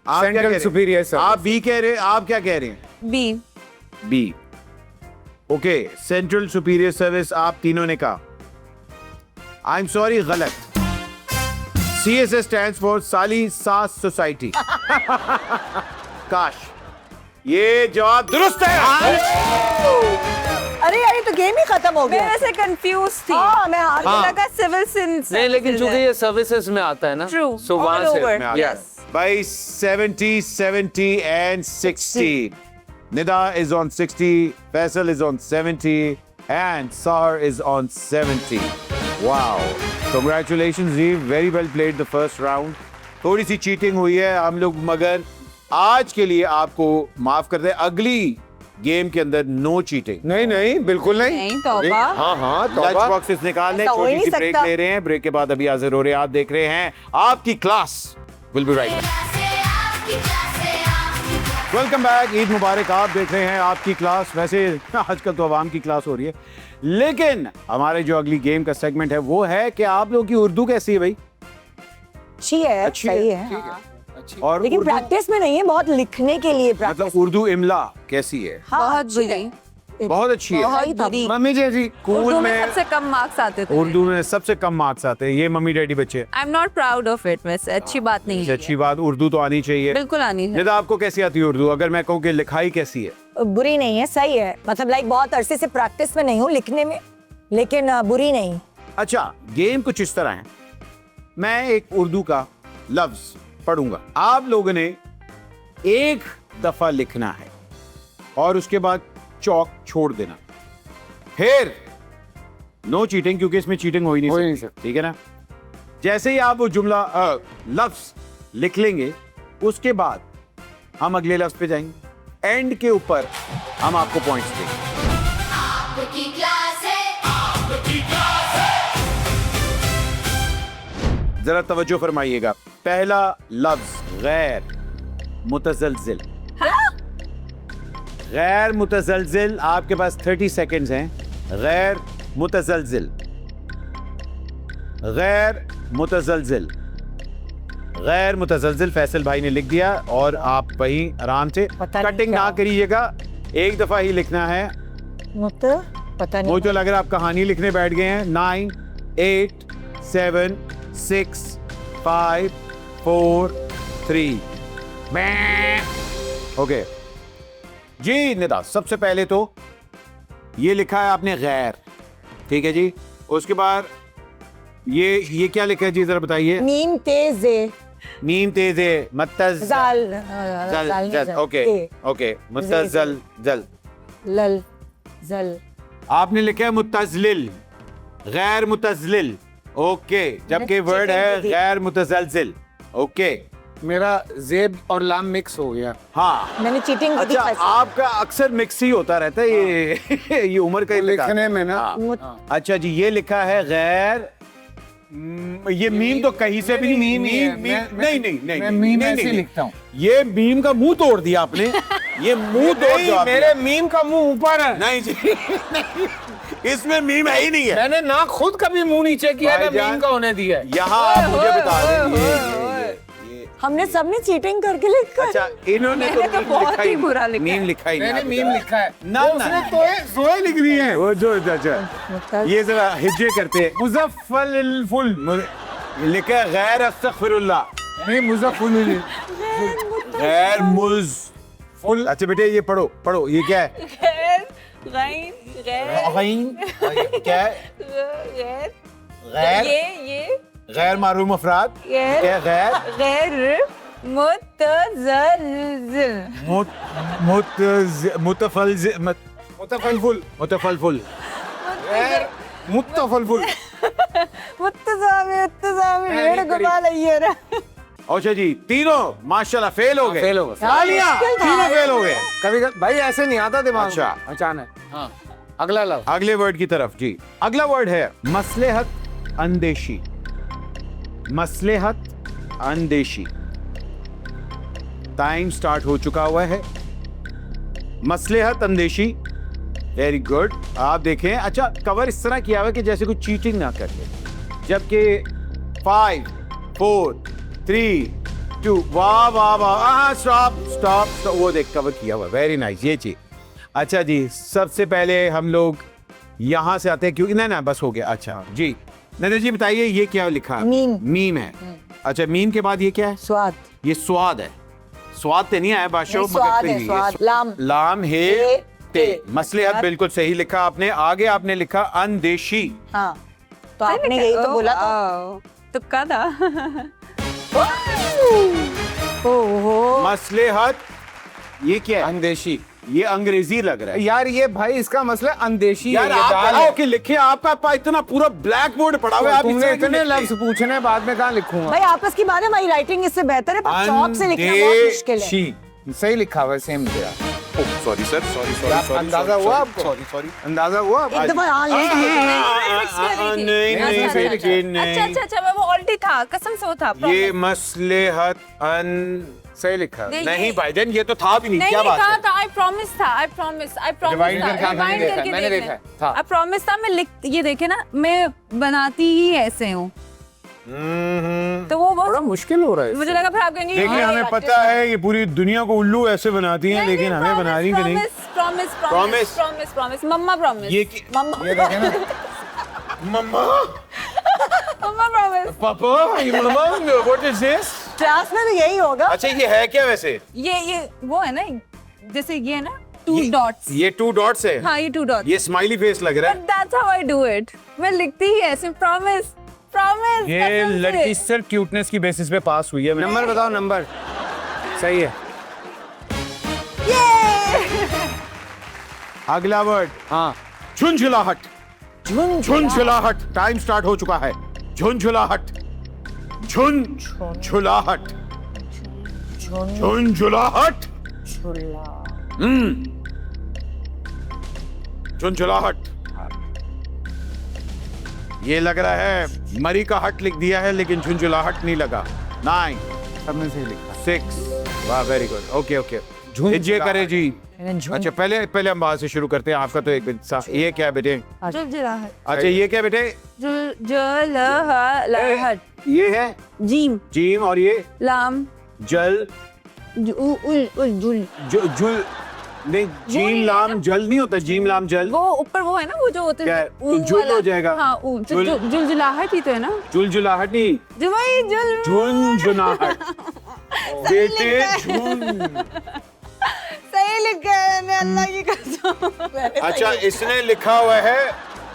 आप क्या कह रहे हैं? Central Superior Service। आप बी कह रहे हैं, आप क्या कह रहे हैं? B. B. Okay, central superior service आप तीनों ने कहा। आई एम सॉरी, गलत। CSS स्टैंड्स फॉर साली सास सोसाइटी। काश ये जवाब दुरुस्त है। अरे यार ये तो गेम ही खत्म हो मैं गया। वैसे कंफ्यूज थी। हाँ मैं हार मुझे गई। लगा सिविल नहीं, लेकिन चूंकि ये सर्विसेज में आता है ना, True, so all वहां से over, में आ गया। yes. By 70, 70 and 60. Nida is on 60, Faisal is on 70 and Sar is on 70. Wow. Congratulations ji, very well played the first round. थोड़ी सी चीटिंग हुई है हम लोग, मगर आज के लिए आपको माफ कर दे। अगली गेम के अंदर नो चीटिंग। नहीं नहीं बिल्कुल नहीं। नहीं तौबा। हाँ हाँ लंच तौबा। बॉक्सेस निकाल लें, ऐसा हो ही छोटी नहीं सी ब्रेक सकता। ले रहे हैं, ब्रेक के बाद अभी हाजिर हो रहे हैं। आप देख रहे हैं आपकी class, will be right. Welcome back, Eid मुबारक। आप देख रहे हैं आपकी क्लास। वैसे आजकल तो अवाम की क्लास हो रही है, लेकिन हमारे जो अगली गेम का सेगमेंट है वो है कि आप लोगों की उर्दू कैसी है भाई? अच्छी है, अच्छी सही है, है। और लेकिन उर्दू प्रैक्टिस में नहीं है, बहुत लिखने के लिए मतलब प्रैक्टिस। उर्दू इमला कैसी है? बहुत अच्छी है। बुरी। बहुत अच्छी है। बहुत बुरी। मम्मी जैसी। स्कूल उर्दू में में सबसे कम मार्क्स आते थे। उर्दू में सबसे कम मार्क्स आते हैं। ये मम्मी डैडी बच्चे, I am not proud of it. वैसे अच्छी बात नहीं सबसे है। अच्छी बात, उर्दू तो आनी चाहिए। बिल्कुल आनी है। निदा आपको कैसी आती है उर्दू? अगर मैं कहूँ कि लिखाई कैसी है? बुरी नहीं है, सही है। मतलब लाइक बहुत अरसे से प्रैक्टिस में नहीं हूँ लिखने में, लेकिन बुरी नहीं। अच्छा, गेम कुछ इस तरह है। मैं एक उर्दू का लफ्ज पढ़ूंगा, आप लोगों ने एक दफा लिखना है और उसके बाद चौक छोड़ देना, फिर नो चीटिंग, क्योंकि इसमें चीटिंग हो ही नहीं सकती, ठीक है ना। जैसे ही आप वो जुमला लफ्ज लिख लेंगे, उसके बाद हम अगले लफ्ज पे जाएंगे, एंड के ऊपर हम आपको पॉइंट्स देंगे। जरा तवज्जो फरमाइएगा, पहला लफ्ज गैर मुतज़लज़िल। गैर मुतज़लज़िल, आपके पास 30 सेकंड्स हैं। गैर मुतज़लज़िल, गैर मुतज़लज़िल, गैर मुतज़लज़िल। फैसल भाई ने लिख दिया और आप वहीं आराम से पता नहीं कटिंग क्या। ना करिएगा, एक दफा ही लिखना है। पता नहीं। मुझे तो लग रहा है आप कहानी लिखने बैठ गए हैं। 9 8 7 6 5 4 3 ओके जी। निदा, सबसे पहले तो ये लिखा है आपने गैर, ठीक है जी। उसके बाद ये क्या लिखा है जी, जरा बताइए। मीम तेज है, मीम तेज है, मुतज़ जाल जल, ओके ओके, मुतज़ल जल। लल जल। आपने लिखा है मुतज़लिल, गैर मुतज़लिल, ओके, जबकि वर्ड है गैर मुतज़लज़िल, ओके। मेरा जेब और लाम मिक्स हो गया। हाँ, मैंने चीटिंग की थी अच्छा, फैसल। आपका अक्सर मिक्स ही होता रहता है ये उम्र का ही लिखने में ना। अच्छा जी, ये लिखा है गैर, ये मीम तो कहीं से भी नहीं, मैं मीम ऐसे लिखता हूँ। ये मीम का मुंह तोड़ दिया आपने, ये मुंह तोड़ दिया मेरे मीम का मुंह ऊपर है। नहीं जी, नहीं, इसमें मीम है ही नहीं है। मैंने ना खुद कभी मुंह नीचे किया ना भाईजान, मीम का होने दिया। यहाँ आप मुझे बता दें, ये हमने सबने चीटिंग करके लिखा है। अच्छा, इन्होंने मैंने तो मीम बहुत लिखा ही बुरा लिखा मीम है। लिखा ही नहीं। मैंने आपने मीम लिखा है ना, वो उसने जोए लिख दी है। वो जो अच्छा, ये जरा हिज्जे करते हैं। मुज़फ़्फ़ल फुल लिखा है गैर अस्तग़फिरुल्लाह, नहीं मुज़फ़्फ़ल गैर मुज़ फुल। अच्छा बेटे, ये पढ़ो पढ़ो, ये क्या है? गैर गैन, क्या है? गैर गैर ये गैर मालूम अफराद, गैर क्या गैर गैर मुतज़लज़िल मुतफ़लफुल गैर मुत्तफ़लफुल। मुत्तज़ामी मेरे को बाल है ना। अच्छा जी, तीनों माशाल्लाह फेल हो गए। फेल हो गए। तालियां, तीनों फेल हो गए। कभी भाई ऐसे नहीं आता दिमाग में। अच्छा। अचानक। हाँ, अगला लफ्ज़। अगले वर्ड की तरफ जी। अगला वर्ड है मसलहत अंदेशी। मसलहत अंदेशी, टाइम स्टार्ट हो चुका हुआ है। मसलहत अंदेशी, वेरी गुड। आप देखें, अच्छा कवर इस तरह किया हुआ है कि जैसे कोई चीटिंग ना कर ले, जबकि 5 4 3 2 वाह वाह वाह, स्टॉप स्टॉप स्टॉप, वो देख कवर किया हुआ, वेरी नाइस, ये चीज। अच्छा जी, सबसे पहले हम लोग यहाँ से आते हैं, क्योंकि ना बस हो गया। अच्छा जी, नदर जी बताइए, ये क्या लिखा है? मीम। मीम है। अच्छा, मीम के बाद ये क्या है? स्वाद। ये स्वाद है। स्वाद तो नहीं आया बादशाह, नहीं, स्वाद है, स्वाद। लाम। लाम है हे, ते। ते। मसलहत बिल्कुल सही लिखा आपने। आगे आपने लिखा अंदेशी। हाँ, तो आपने यही तो बोला था। तुक्का था। ओहो, मसलहत, ये क्या है? अंदेशी। ये अंग्रेजी लग रहा है यार ये भाई इसका मसला अंदेशी यार। है। ये आप दाल पढ़ाओ है। कि लिखे, आपका इतना पूरा ब्लैक बोर्ड पड़ा हुआ है, आप तुमने इससे क्यों इतने लिखते लफ्ज हैं? पूछने बाद में कहाँ लिखूंगा? भाई आपस की बात है, हमारी राइटिंग इससे बेहतर है, पर चौक से लिखना बहुत मुश्किल है। अंदेशी। सही लिखा हुआ है, सेम दिया। सॉरी सर, सॉरी आप अंदाजा हुआ आपको? Sorry sorry. अंदाजा हुआ एक दफा हाँ ले नहीं नहीं अच्छा, बेटे, अच्छा नहीं। अच्छा अच्छा, मैं वो ऑलरेडी था, कसम से वो था। ये मसलहत सही लिखा है। नहीं, नहीं भाईजान, ये तो था भी नहीं। नहीं क्या बात कहा है? था, आई प्रॉमिस था, आई प्रॉमिस Rewind करके आपने देखा, मैंने देखा है, था। आई प्रॉमिस था। मैं लिख, ये देखे ना, मैं बनाती ही ऐसे हूँ, तो वो बड़ा बहुत मुश्किल हो रहा है। मुझे लगा फिर आप कहेंगे देखिए, हमें पता है ये पूरी दुनिया को उल्लू ऐसे बनाती हैं, लेकिन हमें बना रही कि नहीं। Promise Promise? Promise promise promise मम्मा प्रॉमिस ये मम्मा ये देखे ना, मम्मा, मम्मा प्रॉमिस। पापा, ये मम्मा, व्हाट इज दिस? क्लास में तो यही होगा। अच्छा, ये है क्या वैसे? ये वो है ना, जैसे ये है ना, 2 डॉट्स। ये 2 डॉट्स है। हाँ, ये 2 डॉट्स। ये स्माइली फेस लग रहा बट है। That's how I do it. मैं लिखती ही ऐसे, प्रॉमिस प्रॉमिस। ये लड़की सिर्फ क्यूटनेस की बेसिस पे पास हुई है। नंबर बताओ, नंबर सही है। अगला वर्ड, हाँ, झुंझुलाहट। झुंझुलाहट, टाइम स्टार्ट हो चुका है। झुंझुलाहट, झुंझुलाहट, झुंझुलाहट, झुंझुलाहट। ये लग रहा है मरी का हट लिख दिया है, लेकिन झुंझुलाहट नहीं लगा। 9, सबने सही लिखा। 6, वाह, वेरी गुड। ओके ओके, झुंझुलाहट। ये करे जी। झुंझुलाहट। अच्छा, पहले हम बात से शुरू करते हैं। आपका तो एक ये क्या है बेटे? झुंझुलाहट। अच्छा, ये क्या बेटे? झुंझुलाहट। ये है जीम जीम, और ये लाम जल। जुल। जुल नहीं, जीम लाम जल नहीं होता। जीम लाम जल, वो ऊपर वो है ना, वो जो होते क्या है? हैं तो जुल हो जाएगा। हाँ, जुलजुलाहट ही तो है ना। झुलझुलाहट नहीं, जुमाई जुल। झुंझुनाहट। बेटे झुन। सही लिखा है मैंने, अल्लाह की कसम। अच्छा, इसने लिखा हुआ है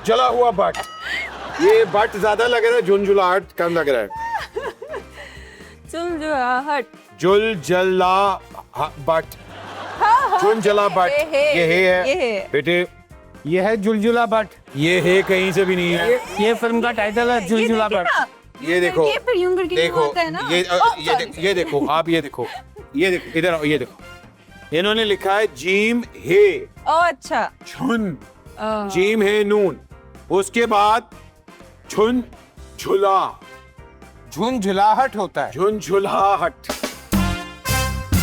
जला हुआ बट। ये बट ज्यादा लग रहा है, झुंझुलाहट कम लग रहा है। जुलजुलाहट। झुलझला बट, झुंझला बट। ये है बेटे, ये है झुलझुला बट। ये है कहीं से भी नहीं है। ये फिल्म का टाइटल है झुलझुला बट। ये देखो, ये फिर यूं करके देखो, होता है ना। ये देखो, आप ये देखो, इधर आओ, ये देखो। इन्होंने लिखा है जीम हे ओ अच्छा। झुन, जीम है नून, उसके बाद झुन झुला, झुंझुलाहट होता है। झुंझुलाहट।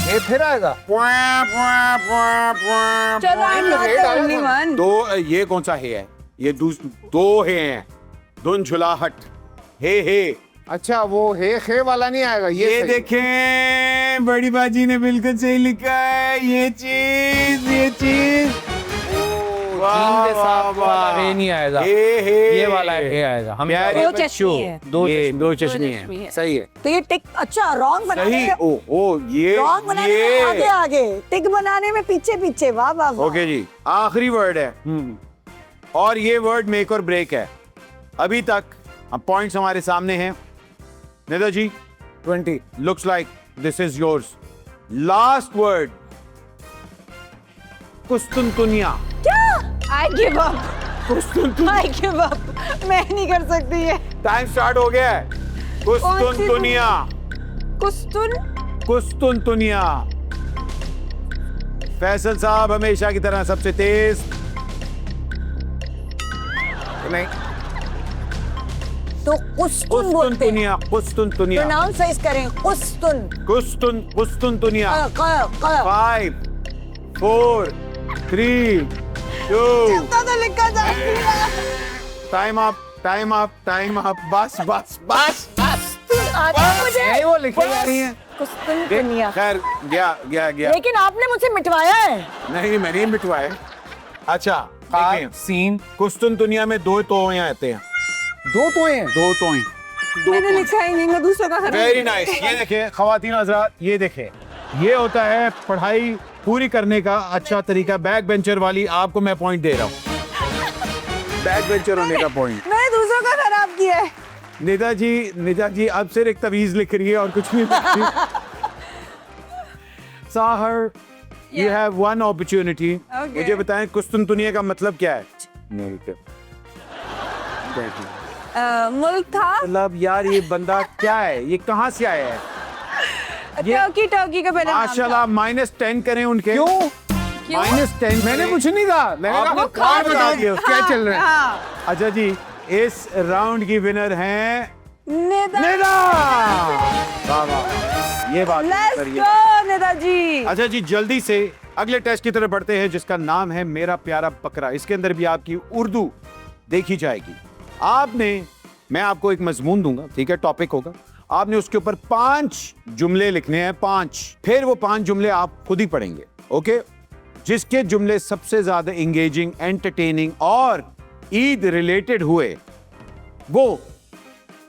ये फिर आएगा। चलो I am not the only one. दो, ये कौन सा हे है? ये दो हे हैं। झुंझुलाहट, हे। अच्छा, वो हे वाला नहीं आएगा। ये देखें, बड़ी बाजी ने बिल्कुल सही लिखा है। ये चीज जीन के साथ वाला हे नहीं आएगा। ये वाला हे आएगा। हम प्यारे दो बच्चों, चश्मे हैं। दो चश्मे हैं। सही है। तो ये टिक, अच्छा रॉन्ग बनाने सही। में, ओ ये रॉन्ग बनाने में आगे आगे, टिक बनाने में पीछे पीछे। वाह वाह वाह। ओके जी, आखिरी वर्ड है, और ये वर्ड मेक और ब्रेक है। अभी तक पॉइंट्स हमारे सामने हैं। नेता जी, 20 looks like this is yours. Last word, कुस्तुनतुनिया। I give up. कुस्तुनतुनिया। I give up. मैं नहीं कर सकती ये। टाइम स्टार्ट हो गया है। कुस्तुनतुनिया, कुस्तुनतुनिया। फैसल साहब हमेशा की तरह सबसे तेज। नहीं, तो कुस्तुन बोलते हैं। कुस्तुनतुनिया। प्रोनाउंस सही करें, कुस्तुन। कुस्तुनतुनिया। क 5, 4, 3, 2, तो लिखा जा टाइम अप। बस। आता है मुझे। नहीं, वो लिखी जा रही है। कुस्तुन दुनिया। खैर, गया। लेकिन आपने मुझसे मिटवाया है। नहीं, मैंने ही मिटवाया। अच्छा, देखिए, सीन कुस्तुनतुनिया में 2 तोएं आते हैं। 2 तो हैं। 2 तोएं। मैंने लिखा ही नहीं, मैं दूसरों का खराब। Very nice. ये देखिए खवातीन हजरात, ये देखिए, ये होता है पढ़ाई पूरी करने का अच्छा तरीका। बैक बेंचर वाली आपको मैं पॉइंट दे रहा हूँ, बैक बेंचर होने का पॉइंट। मैंने दूसरों का खराब किया है। निदा जी अब सिर्फ एक तवीज लिख रही है और कुछ नहीं लिख रही। Sahar, you have one opportunity. Okay. मुझे बताएं कुस्तुनतुनिया का मतलब क्या है? मुल्क था। मतलब यार, ये बंदा क्या है? ये कहाँ से आया है? टर्की का पहले नाम था। माशाल्लाह, -10 करें उनके। क्यों? -10। मैंने कुछ नहीं कहा। मैंने आपने कहा कार्ड बता दिया। क्या चल रहा है। हाँ। अच्छा जी, इस राउंड की विनर हैं नेता। निदा। वाह वाह, ये बात Let's करिए। go, नेताजी। अच्छा जी, जल्दी से अगले टेस्ट की तरफ बढ़ते हैं, जिसका नाम है मेरा प्यारा बकरा। इसके अंदर भी आपकी उर्दू देखी जाएगी। मैं आपको एक मजमून दूंगा, ठीक है, टॉपिक होगा। आपने उसके ऊपर 5 जुमले लिखने हैं, 5। फिर वो 5 जुमले आप खुद ही पढ़ेंगे, ओके? जिसके जुमले सबसे ज्यादा एंगेजिंग, एंटरटेनिंग और ईद रिलेटेड हुए, वो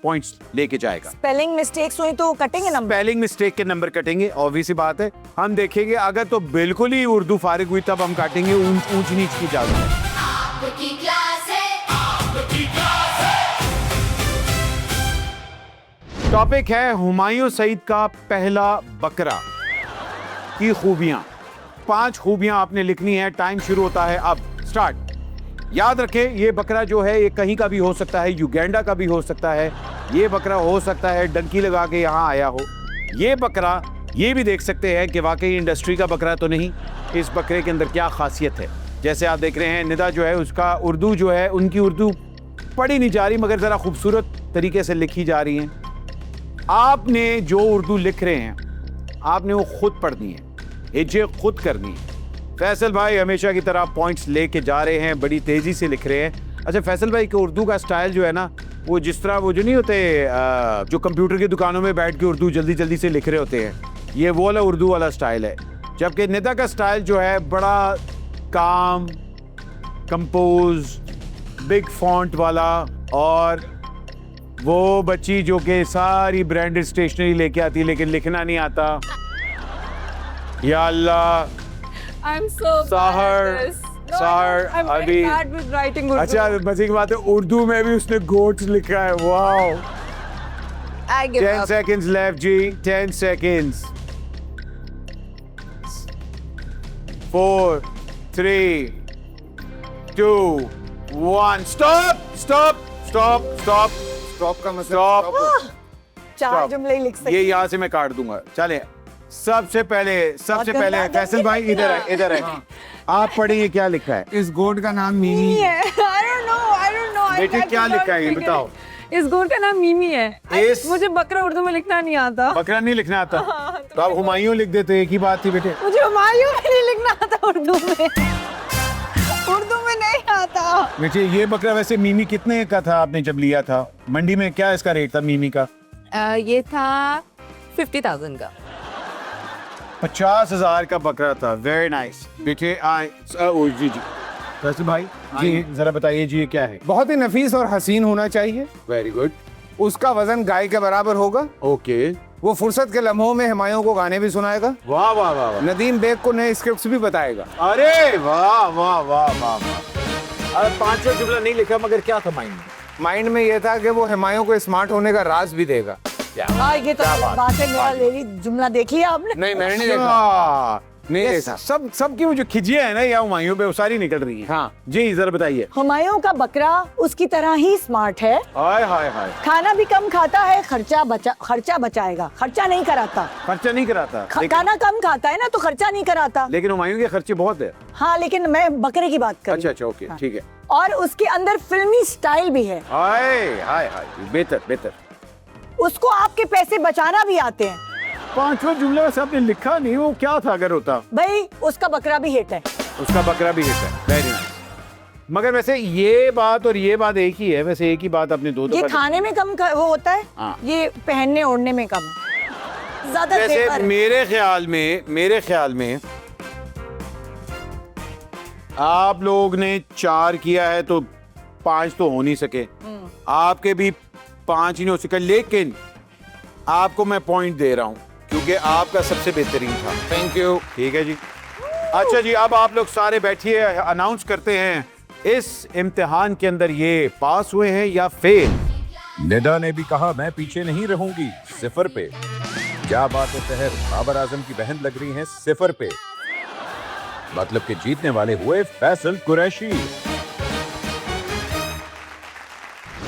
पॉइंट्स लेके जाएगा। स्पेलिंग मिस्टेक्स हुई तो कटेंगे नंबर। स्पेलिंग मिस्टेक के नंबर कटेंगे, ऑब्वियस सी बात है। हम देखेंगे, अगर तो बिल्कुल ही उर्दू फारिग हुई तब हम काटेंगे। ऊंच नीच की इजाजत है। आपकी क्लास है, आपकी क्लास है। टॉपिक है हुमायूं सईद का पहला बकरा की खूबियां। 5 खूबियां आपने लिखनी है। टाइम शुरू होता है अब। स्टार्ट। याद रखें, ये बकरा जो है ये कहीं का भी हो सकता है, युगांडा का भी हो सकता है। ये बकरा हो सकता है डंकी लगा के यहाँ आया हो। ये बकरा ये भी देख सकते हैं कि वाकई इंडस्ट्री का बकरा तो नहीं। इस बकरे के अंदर क्या खासियत है। जैसे आप देख रहे हैं निदा जो है उसका उर्दू जो है, उनकी उर्दू पढ़ी नहीं जा रही मगर ज़रा खूबसूरत तरीके से लिखी जा रही है। आपने जो उर्दू लिख रहे हैं आपने वो खुद पढ़नी है, हिज्जे खुद करनी है। फैसल भाई हमेशा की तरह पॉइंट्स लेके जा रहे हैं, बड़ी तेजी से लिख रहे हैं। अच्छा, फैसल भाई के उर्दू का स्टाइल जो है ना, वो जिस तरह वो जो नहीं होते जो कंप्यूटर की दुकानों में बैठ के उर्दू जल्दी जल्दी से लिख रहे होते हैं, ये वो वाला उर्दू वाला स्टाइल है। जबकि निदा का स्टाइल जो है बड़ा काम, कंपोज, बिग फॉन्ट वाला, और वो बच्ची जो कि सारी ब्रांडेड स्टेशनरी लेके आती है लेकिन लिखना नहीं आता। या अल्लाह। I'm so Sahar, bad at this. No, Sahar, I'm very अभी- bad with writing Urdu. अच्छा, मजे की बात है उर्दू में भी उसने गोट्स लिखा है। Wow. I give 10 up. seconds left जी, 10 seconds. 4, 3, 2, 1. Stop! Stop! Stop! Stop! Stop का मतलब Stop! 4 जुमले ही लिख सकते ये यहाँ से मैं काट दूंगा। चले, सबसे पहले बहुत गंदा फैसल भाई इधर है, इधर है। आप पढ़िए क्या लिखा है। इस गोट का नाम मीमी है। है। I don't know. बेटे क्या लिखा है ये बताओ। इस गोट का नाम मीमी है। इस- मुझे बकरा उर्दू में लिखना नहीं आता। बकरा नहीं लिखना आता तो आप हुमायूं लिख देते, एक ही बात थी बेटे। मुझे हुमायूं में नहीं लिखना आता उर्दू में। उर्दू में नहीं आता। बेटे ये बकरा वैसे मीमी कितने का था आपने जब लिया था मंडी में, क्या इसका रेट था मीमी का? ये था 50,000 का। 50,000 का बकरा था। वेरी नाइस बेटे। जी जी फैसल भाई जी जरा बताइए जी ये क्या है। बहुत ही नफीस और हसीन होना चाहिए। Very good. उसका वजन गाय के बराबर होगा। ओके। वो फुर्सत के लम्हों में हुमायूं को गाने भी सुनाएगा। वाह वाह वाह वाह। नदीम बेग को नए स्क्रिप्ट्स भी बताएगा। अरे वाह वाह वाह वाह वाह। अरे 5 जुमला नहीं लिखा मगर क्या था माइंड में? माइंड में ये था कि वो हुमायूं को स्मार्ट होने का राज भी देगा। हाँ, ये तो बात है। मेरा लेली जुमला देख लिया आपने? नहीं, मैंने नहीं देखा। अच्छा, नहीं ये देखा। सब की वो जो खिजियां है ना या हुमायूं पे वो सारी निकल रही है। हाँ। जी जरा बताइए। हुमायूं का बकरा उसकी तरह ही स्मार्ट है। हाय हाय हाय। खाना भी कम खाता है, खर्चा बचाएगा, खर्चा नहीं कराता। खर्चा नहीं कराता खाना कम खाता है ना तो खर्चा नहीं कराता। लेकिन हुमायूं के खर्चे बहुत है। हाँ, लेकिन मैं बकरे की बात कर रही अच्छा हूँ। अच्छा ओके ठीक है। और उसके अंदर फिल्मी स्टाइल भी है। हाय हाय हाय बेहतर बेहतर। उसको आपके पैसे बचाना भी आते हैं। 5वां जुमला वैसे आपने लिखा नहीं, वो क्या था अगर होता? भाई उसका बकरा भी हिट है। उसका बकरा भी हिट है। Very nice. मगर वैसे ये बात और ये बात एक ही है, वैसे एक ही बात अपने दो ये खाने में कम वो होता है, हाँ। ये पहनने ओढ़ने में कम है। ज्यादा वैसे तेवर है। मेरे ख्याल में आप लोग ने 4 किया है तो 5 तो हो नहीं सके। आपके भी 5 ही नहीं हो सके, लेकिन आपको मैं पॉइंट दे रहा हूं क्योंकि आपका सबसे बेहतरीन था। Thank you. ठीक है जी। अच्छा जी, अब आप लोग सारे बैठिए, अनाउंस करते हैं इस इम्तिहान के अंदर ये पास हुए हैं या फेल। निदा ने भी कहा मैं पीछे नहीं रहूंगी, 0 पे। क्या बात है सहर, बाबर आजम की बहन लग रही हैं 0 पे। मतलब कि जीतने वाले हुए फैसल कुरैशी।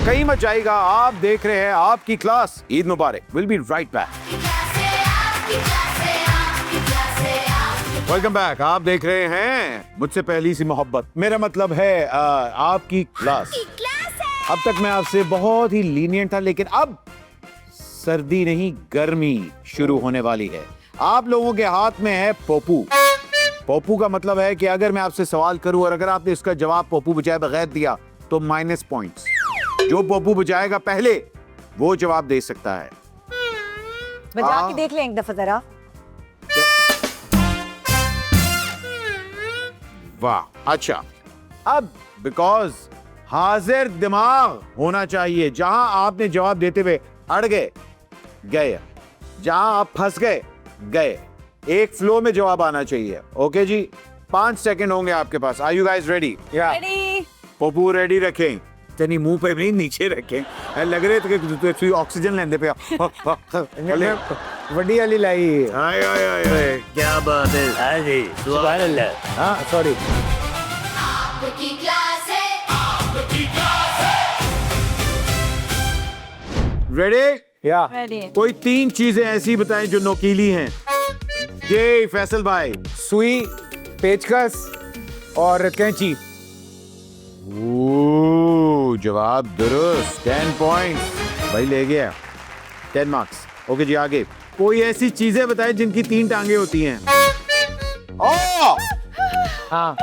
कहीं मत जाएगा, आप देख रहे हैं आपकी class. Eid Mubarak. Will be right back. Welcome back. आप देख रहे हैं मुझसे पहली सी मोहब्बत, मेरा मतलब है आपकी क्लास। अब तक मैं आपसे बहुत ही लीनियंट था, लेकिन अब सर्दी नहीं गर्मी शुरू होने वाली है। आप लोगों के हाथ में है पोपू। पोपू का मतलब है कि अगर मैं आपसे सवाल करूं और अगर आपने इसका जवाब पोपू बजाय बगैर दिया तो माइनस पॉइंट्स। जो पोपू बजाएगा पहले वो जवाब दे सकता है। बजा के देख लें एक दफा जरा। वाह अच्छा। अब बिकॉज हाजिर दिमाग होना चाहिए, जहां आपने जवाब देते हुए अड़ गए गए, जहां आप फंस गए गए, एक फ्लो में जवाब आना चाहिए। ओके जी, 5 सेकंड होंगे आपके पास। Are you guys ready? Ready? Pappu ready रखें। तेनी मुंह पे भी नीचे रखे लग रहे थे कि तू ऑक्सीजन लेंदे पे वड्डी वाली लाई आए आए आए आए क्या बात है हाँ जी सुभान अल्लाह। हाँ सॉरी आपकी क्लास है, रेडी या कोई 3 चीजें ऐसी बताएं जो नोकीली हैं। ये फैसल भाई सुई, पेचकस और कैंची। ओह, जवाब दुरुस्त 10 पॉइंट्स भाई ले गया 10 मार्क्स। ओके जी आगे कोई ऐसी चीजें बताएं जिनकी 3 टांगे होती हैं। ओह हाँ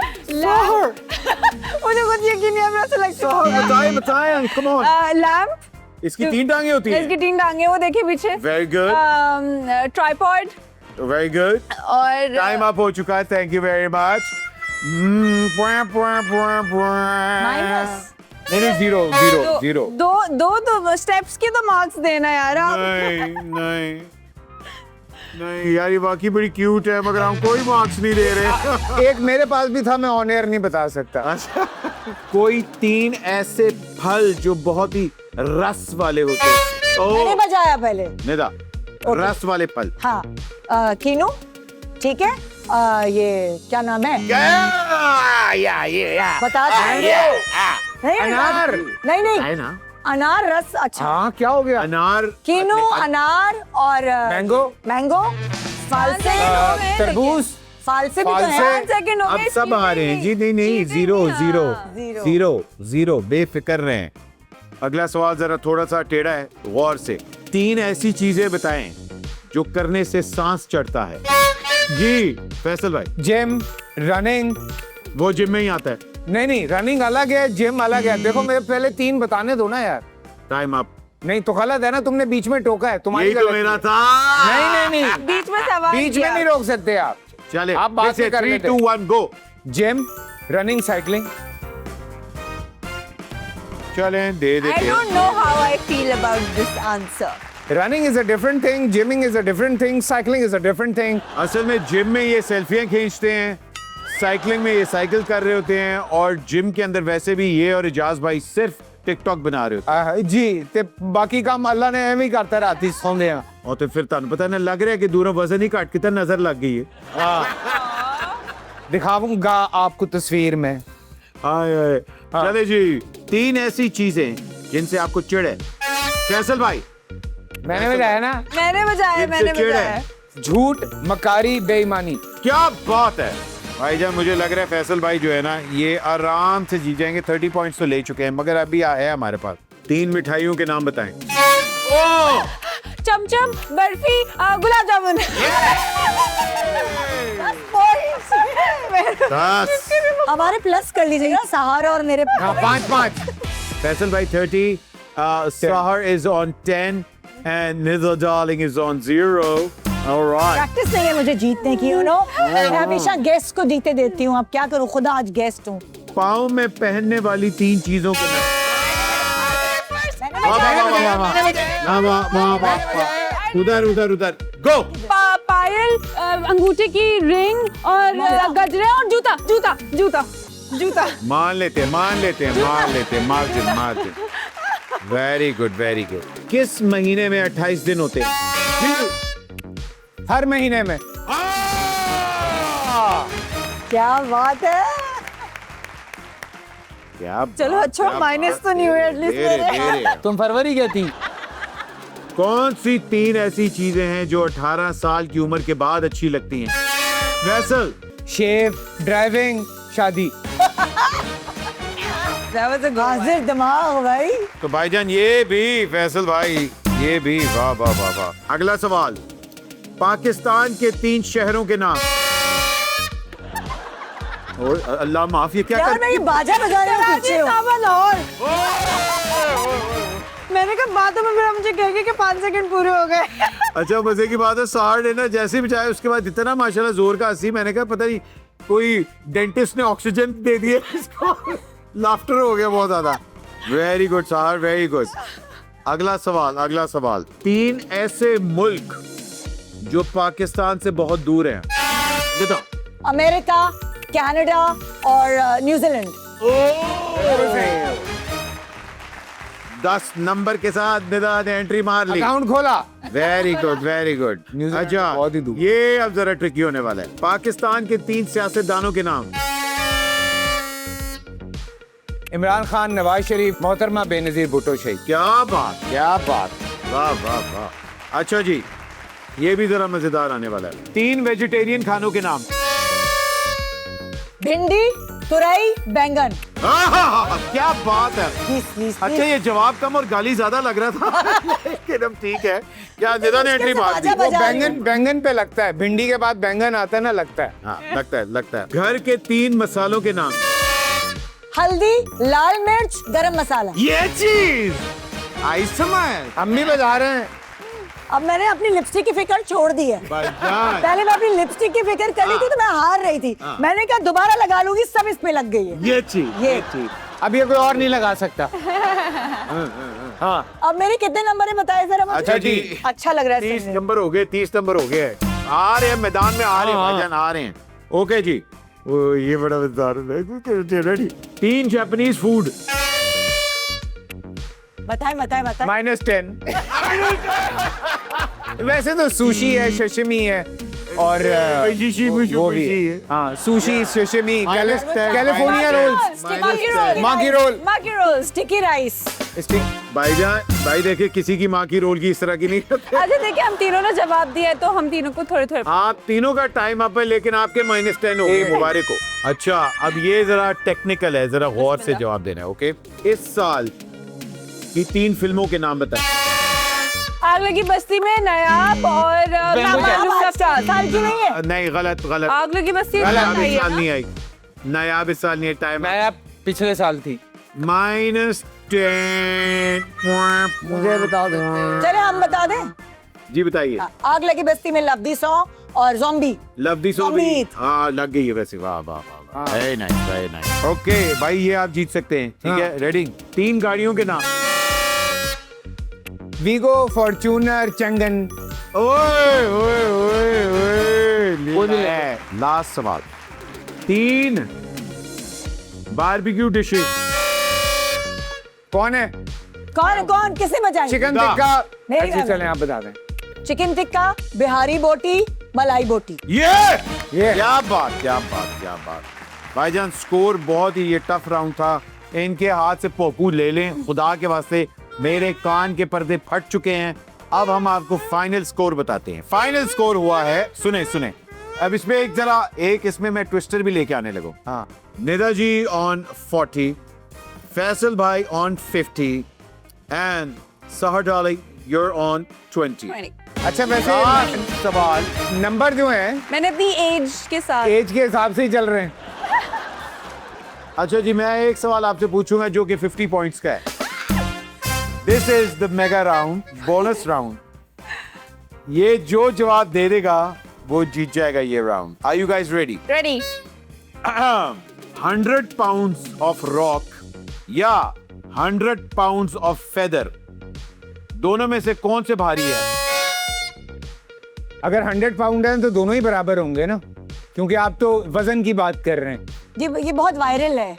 मुझे कुछ यकीन नहीं आ रहा, ऐसा लगता है बताएं बताएं कम ऑन। लैम्प, इसकी 3 टांगे होती हैं। इसकी 3 टांगे, वो देखिए पीछे। Very good tripod very good और टाइम अप हो चुका है। Thank you very much. Minus नहीं जीरो जीरो जीरो। दो तो स्टेप्स के तो मार्क्स देना यार आप। नहीं नहीं नहीं यार ये वाकई बड़ी क्यूट है मगर हम कोई मार्क्स नहीं दे रहे। एक मेरे पास भी था, मैं ऑन एयर नहीं बता सकता। अच्छा कोई 3 ऐसे फल जो बहुत ही रस वाले होते हैं। मैंने बजाया पहले। निदा रस वाले फल। हाँ कीनू, ठीक है। ये क्या नाम है? बता नहीं, अनार। नहीं नहीं है ना अनार रस। अच्छा हाँ क्या हो गया? अनार कीनू, अनार और मैंगो, मैंगो, फालसे। तरबूज, फालसे भी तो फालसे। है। सेकंड हो अब गए, सब आ रहे हैं जी। नहीं नहीं जीरो जीरो जीरो जीरो बेफिक्र रहें। अगला सवाल जरा थोड़ा सा टेढ़ा है, गौर से। 3 ऐसी चीजें बताएं जो करने से सांस चढ़ता है। जी फैसल भाई जिम, रनिंग। वो जिम में ही आता है। नहीं रनिंग अलग है, जिम अलग है। देखो मेरे पहले 3 बताने दो ना यार। Time up. नहीं तो गलत है ना, तुमने बीच में टोका है, तुम्हारी यही तो गलती मेरा है। था। नहीं बीच में सवाल बीच में किया। नहीं रोक सकते आप। चले आप बात से कर 3 लेते। 2 1 गो। Gym, running, cycling. चलें दे I देते don't know how I feel about this answer. Running is a different thing, gymming is a different thing, cycling is a different thing. असल में जिम में ये सेल्फियां खींचते हैं, साइकिलिंग में ये साइकिल कर रहे होते हैं और जिम के अंदर वैसे भी ये और इजाज भाई सिर्फ टिकटॉक बना रहे होते जी ते बाकी काम अल्लाह ने एवं ही करता राती सोंदे हैं। हैं। और तो फिर तुम पता ना लग रहा है कि दूरों वजन ही घट कितना नजर लग गई है। दिखाऊंगा आपको तस्वीर में। आए आए चले जी 3 ऐसी चीजें जिनसे आपको चिढ़ है। फैसल भाई मैंने बताया ना, मैंने बजाया, जिनसे मैंने चिढ़ बजाया। है। झूठ, मकारी, बेईमानी। क्या बात है भाईजान। मुझे लग रहा है फैसल भाई जो है ना ये आराम से जीत जाएंगे। 30 पॉइंट्स तो ले चुके हैं मगर अभी है हमारे पास। 3 मिठाइयों के नाम बताएं। ओह चमचम, बर्फी, गुलाब जामुन। 10 हमारे प्लस कर लीजिएगा, सहारा और मेरे। हाँ 5-5। फैसल भाई 30, Sahar is on 10 and Nidha darling is on 0. All right. Practice नहीं है मुझे जीतने की, you know? मैं हमेशा गेस्ट को जीते देती हूँ। अब क्या करूँ, खुदा आज गेस्ट हूँ। पाँव में पहनने वाली 3 चीजों के नाम। उधर उधर उधर गो। पायल, अंगूठे की रिंग और गजरे और जूता जूता जूता जूता। मान लेते हैं मार दे। Very good. किस महीने में 28 दिन होते हैं? हर महीने में। क्या बात है। क्या चलो अच्छा माइनस तो नहीं हुए एटलीस्ट मेरे। तुम फरवरी क्या थी? कौन सी 3 ऐसी चीजें हैं जो 18 साल की उम्र के बाद अच्छी लगती हैं? वैसल शेव, ड्राइविंग, शादी। हाजिर दिमाग भाई। तो भाईजान ये भी फैसल भाई ये भी वाह वाह वाह वाह। अगला सवाल पाकिस्तान के 3 शहरों के नाम। और अल्लाह माफ ये क्या यार मैं ये बाजा बजा रही हूँ पीछे हो। लाहौर। मैंने कहा बातों में मेरा मुझे कह गया कि 5 सेकंड पूरे हो गए। अच्छा मजे की बात है सहार ने ना जैसे ही बचाया उसके बाद इतना माशाल्लाह जोर का हंसी। मैंने कहा पता नहीं कोई डेंटिस्ट ने ऑक्सीजन दे दिया इसको। लाफ्टर हो गया बहुत ज्यादा। वेरी गुड सहार वेरी गुड। अगला सवाल 3 ऐसे मुल्क जो पाकिस्तान से बहुत दूर हैं। बताओ। अमेरिका, कनाडा और न्यूजीलैंड। 10 नंबर के साथ निदा ने एंट्री मार ली। अकाउंट खोला। Very good very good. New Zealand अच्छा बहुत ही दूर। ये अब जरा ट्रिकी होने वाला है। पाकिस्तान के 3 सियासतदानों के नाम। इमरान खान, नवाज शरीफ, मोहतरमा बेनजीर भुट्टो शेख। क्या बात क्या बात, वाह वाह वाह। अच्छा जी, ये भी जरा मजेदार आने वाला है। 3 वेजिटेरियन खानों के नाम। भिंडी, तुरई, बैंगन। क्या बात है। प्लीज अच्छा ये जवाब कम और गाली ज्यादा लग रहा था लेकिन अब ठीक है। क्या निदा ने एंट्री मार दी। वो बैंगन पे लगता है, भिंडी के बाद बैंगन आता है ना, लगता है। हाँ लगता है। घर के 3 मसालों के नाम। हल्दी, लाल मिर्च, गरम मसाला। ये चीज आई समझ। हम भी बजा रहे हैं। अब मैंने अपनी लिपस्टिक की फिक्र छोड़ दी है। भाईजान। पहले मैं अपनी लिपस्टिक की फिक्र कर रही थी तो मैं हार रही थी। मैंने कहा दोबारा लगा लूंगी, सब इस पे लग गई है। ये चीज ये अब ये कोई और नहीं लगा सकता। हाँ अब मेरे कितने नंबर है बताए जरा मुझे? अच्छा जी। अच्छा लग रहा है 30 सुनने में। नंबर हो गए, 30 नंबर हो गए। आ रहे हैं मैदान में, आ रहे हैं हाँ। भाईजान, आ रहे हैं। ओके जी। ओ ये बड़ा मजेदार है। रेडी। 3 Japanese food. बताएं। -10। वैसे तो सुशी है, शशिमी है और वो भी है। हाँ sushi, sashimi, California rolls, maki roll, sticky rice. भाई देखिए, किसी की माँ की रोल की इस तरह की नहीं होती। अच्छा देखिए, हम तीनों ने जवाब दिया है तो हम तीनों को थोड़े थोड़े। आप तीनों का टाइम अप है, लेकिन आपके -10 हो गए। मुबारक हो। अच्छा अब ये जरा टेक्निकल है, जरा गौर से जवाब देना है। ओके, इस साल की 3 फिल्मों के नाम बताएं। आग लगी बस्ती में, नायाब और नामालूम रफ्तार। साल की नहीं है। नहीं, गलत। आग लगी बस्ती में नायाब नहीं इस है साल ना? नहीं आई। नायाब इस साल नहीं है। टाइम मैं पिछले साल थी। -10। मुझे बता दो। चले हम बता दें। जी बताइए। आग लगी बस्ती में लवदी सौ और जोम्बी। लवदी सो भी। अमित। हाँ लग गई है वैसे। वाह वाह वाह, very nice very nice. Okay भाई, ये आप जीत सकते हैं। ठीक है, रेडी। 3 गाड़ियों के नाम। Vigo, Fortuner, Changan. ओए ओए ओए ओए, लास्ट सवाल। 3 बारबेक्यू डिशेस। कौन है? कौन किसे बजाएं? चिकन दा। टिक्का। मेरी अच्छा बात। चलें आप बता दें। चिकन टिक्का, बिहारी बोटी, मलाई बोटी। ये क्या बात। भाईजान स्कोर बहुत ही ये टफ राउंड था। इनके हाथ से पोपू ले लें खुदा के वास्ते, मेरे कान के पर्दे फट चुके हैं। अब हम आपको फाइनल स्कोर बताते हैं। फाइनल स्कोर हुआ है, सुने। अब इसमें एक इसमें मैं ट्विस्टर भी लेके आने लगूं। हाँ, निदा जी ऑन 40, फैसल भाई ऑन 50 एंड सहर डार्लिंग यूर ऑन 20। अच्छा वैसे सवाल नंबर जो है मैंने अपनी एज के साथ। एज के हिसाब से ही चल रहे हैं। अच्छा जी, मैं एक सवाल आपसे पूछूंगा जो कि 50 पॉइंट्स का है। This is the mega round, bonus round. ये जो जवाब दे देगा वो जीत जाएगा ये round. Are you guys ready? Ready. 100 pounds of rock या 100 पाउंड्स ऑफ फेदर, दोनों में से कौन से भारी है? अगर 100 पाउंड है तो दोनों ही बराबर होंगे ना, क्योंकि आप तो वजन की बात कर रहे हैं। जी ये बहुत वायरल है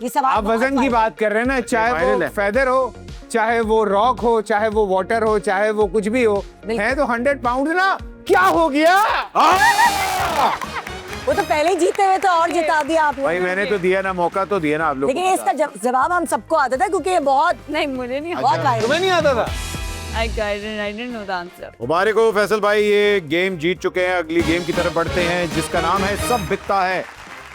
ये सवाल। आप बहुत वजन की वायरल। बात कर रहे हैं ना, चाहे वायरल वो है। फेदर हो, चाहे वो रॉक हो, चाहे वो वाटर हो, चाहे वो कुछ भी हो, है तो 100 पाउंड ना। क्या हो गया? वो तो पहले ही जीते हुए तो और जिता दिया आप लोग। भाई मैंने तो दिया ना, मौका तो दिया ना आप लोग। लेकिन ये इसका जवाब हम सबको आता था क्योंकि ये बहुत नहीं मुझे नहीं। बहुत वायरल। तुम्हें नहीं आता था? I didn't know the answer. मुबारक हो फैसल भाई, ये गेम जीत चुके हैं। अगली गेम की तरफ बढ़ते हैं जिसका नाम है सब बिकता है।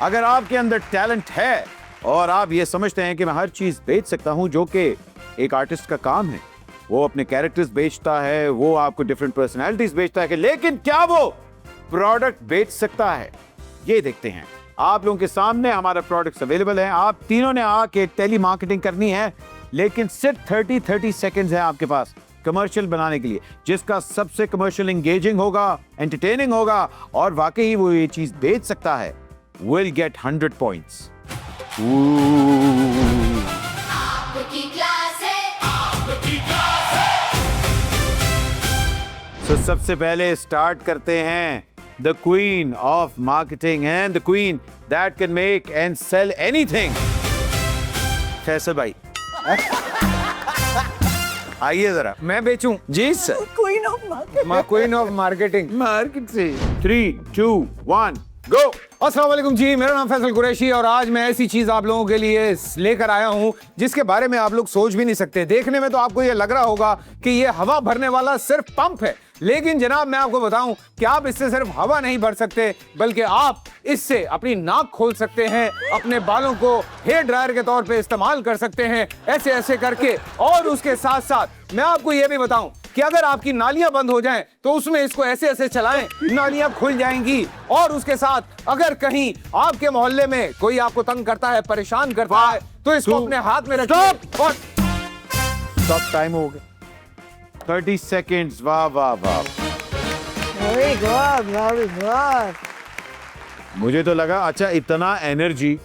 अगर आपके अंदर टैलेंट है और आप ये समझते हैं कि मैं हर चीज बेच सकता हूं, जो कि एक आर्टिस्ट का काम है, वो अपने कैरेक्टर्स बेचता है, वो आपको डिफरेंट पर्सनैलिटीज बेचता है, कि लेकिन क्या वो प्रोडक्ट बेच सकता है? ये देखते हैं। आप लोगों के सामने हमारा प्रोडक्ट्स अवेलेबल है। आप तीनों ने आके टेली मार्केटिंग करनी है, लेकिन सिर्फ 30 सेकेंड्स है आपके पास कमर्शियल बनाने के लिए, जिसका सबसे कमर्शियल एंगेजिंग होगा, एंटरटेनिंग होगा और वाकई वो ये चीज बेच सकता है, विल गेट 100 पॉइंट्स। आपकी क्लास है। तो सबसे पहले स्टार्ट करते हैं। The queen of marketing and the queen that can make and sell anything, Faisal भाई। आइए जरा। मैं बेचूं? जी sir. Queen of market. Queen of marketing. Market से 3, 2, 1 गो। अस्सलाम वालेकुम जी, मेरा नाम फैसल कुरैशी और आज मैं ऐसी चीज आप लोगों के लिए लेकर आया हूं जिसके बारे में आप लोग सोच भी नहीं सकते। देखने में तो आपको ये लग रहा होगा कि ये हवा भरने वाला सिर्फ पंप है, लेकिन जनाब मैं आपको बताऊं कि आप इससे सिर्फ हवा नहीं भर सकते बल्कि आप इससे अपनी नाक खोल सकते हैं, अपने बालों को हेयर ड्रायर के तौर पे इस्तेमाल कर सकते हैं, ऐसे ऐसे करके। और उसके साथ साथ मैं आपको ये भी बताऊं कि अगर आपकी नालियां बंद हो जाएं तो उसमें इसको ऐसे ऐसे चलाएं, नालियां खुल जाएंगी। और उसके साथ अगर कहीं आपके मोहल्ले में कोई आपको तंग करता है, परेशान करता है, तो इसको अपने हाथ में रखिए और स्टॉप। टाइम हो गया 30 सेकेंड्स। वाह वाह वाह। Very good, very good. मुझे तो लगा अच्छा इतना एनर्जी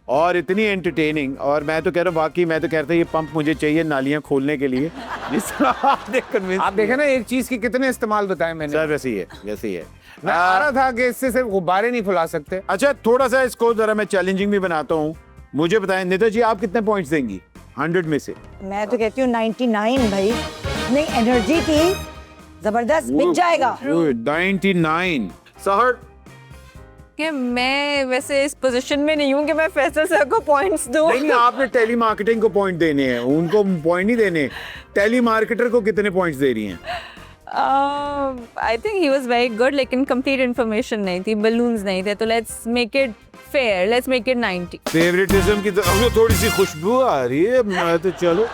और इतनी एंटरटेनिंग, और मैं तो कह रहा हूँ वाकई मैं तो कहता ये पंप मुझे चाहिए नालियां खोलने के लिए। जिस तरह आपने convince आप देखें ना एक चीज के कितने इस्तेमाल बताए मैंने। सर वैसे ही है, वैसे ही है। मैं आ रहा था कि इससे सिर्फ गुब्बारे नहीं फुला सकते। अच्छा थोड़ा सा इसको जरा मैं चैलेंजिंग भी बनाता हूँ। मुझे बताएं निता जी आप कितने पॉइंट्स देंगी 100 में से? मैं तो कहती हूँ 99 भाई। नहीं एनर्जी थी जबरदस्त, बिक जाएगा। 99। सहर कि मैं वैसे इस पोजीशन में नहीं हूँ कि मैं फैसल सर को पॉइंट्स दूँ। नहीं, आपने टेली मार्केटिंग को पॉइंट देने हैं, उनको पॉइंट नहीं देने। टेली मार्केटर को कितने पॉइंट्स दे रही हैं? I think he was very good, लेकिन कंप्लीट इन्फॉर्मेशन नहीं थी, बलून्स नहीं थे, तो let's make it fair, let's make it 90। Favouritism की तो थोड़ी सी खुशबू आ रही है। मैं तो चलो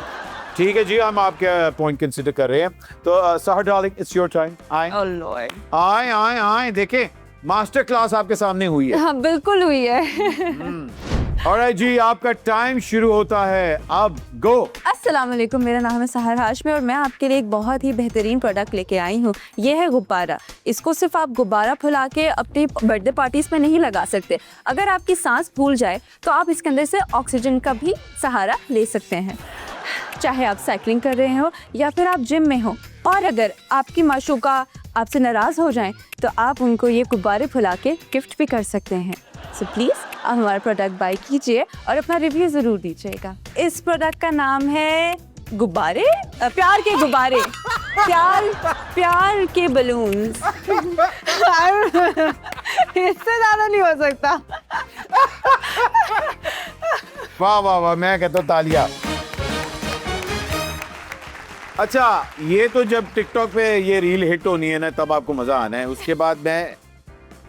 ठीक है जी, हम आपका पॉइंट कंसिडर कर रहे हैं। तो सहर डार्लिंग इट्स योर टाइम। आए ओह लॉर्ड। आए आए आए, देखें मास्टर क्लास आपके सामने हुई है। हाँ बिल्कुल हुई है। ऑलराइट जी, आपका टाइम शुरू होता है अब। गो। अस्सलाम वालेकुम, मेरा नाम है सहर हाशमी और मैं आपके लिए एक बहुत ही बेहतरीन प्रोडक्ट लेके आई हूँ। ये है गुब्बारा। इसको सिर्फ आप गुब्बारा फुला के अपनी बर्थडे पार्टीज में नहीं लगा सकते। अगर आपकी सांस फूल जाए तो आप इसके अंदर से ऑक्सीजन का भी सहारा ले सकते हैं, चाहे आप साइकिलिंग कर रहे हो या फिर आप जिम में हो। और अगर आपकी माशूका आपसे नाराज़ हो जाएं तो आप उनको ये गुब्बारे फुला के गिफ्ट भी कर सकते हैं। सो प्लीज़ आप हमारा प्रोडक्ट बाय कीजिए और अपना रिव्यू ज़रूर दीजिएगा। इस प्रोडक्ट का नाम है गुब्बारे, प्यार के गुब्बारे, प्यार के बलून्स। इससे ज़्यादा नहीं हो सकता। वाह वाह वाह, मैं कहता हूँ तालियां। अच्छा ये तो जब टिकटॉक पे ये रील हिट होनी है ना तब आपको मजा आना है। उसके बाद मैं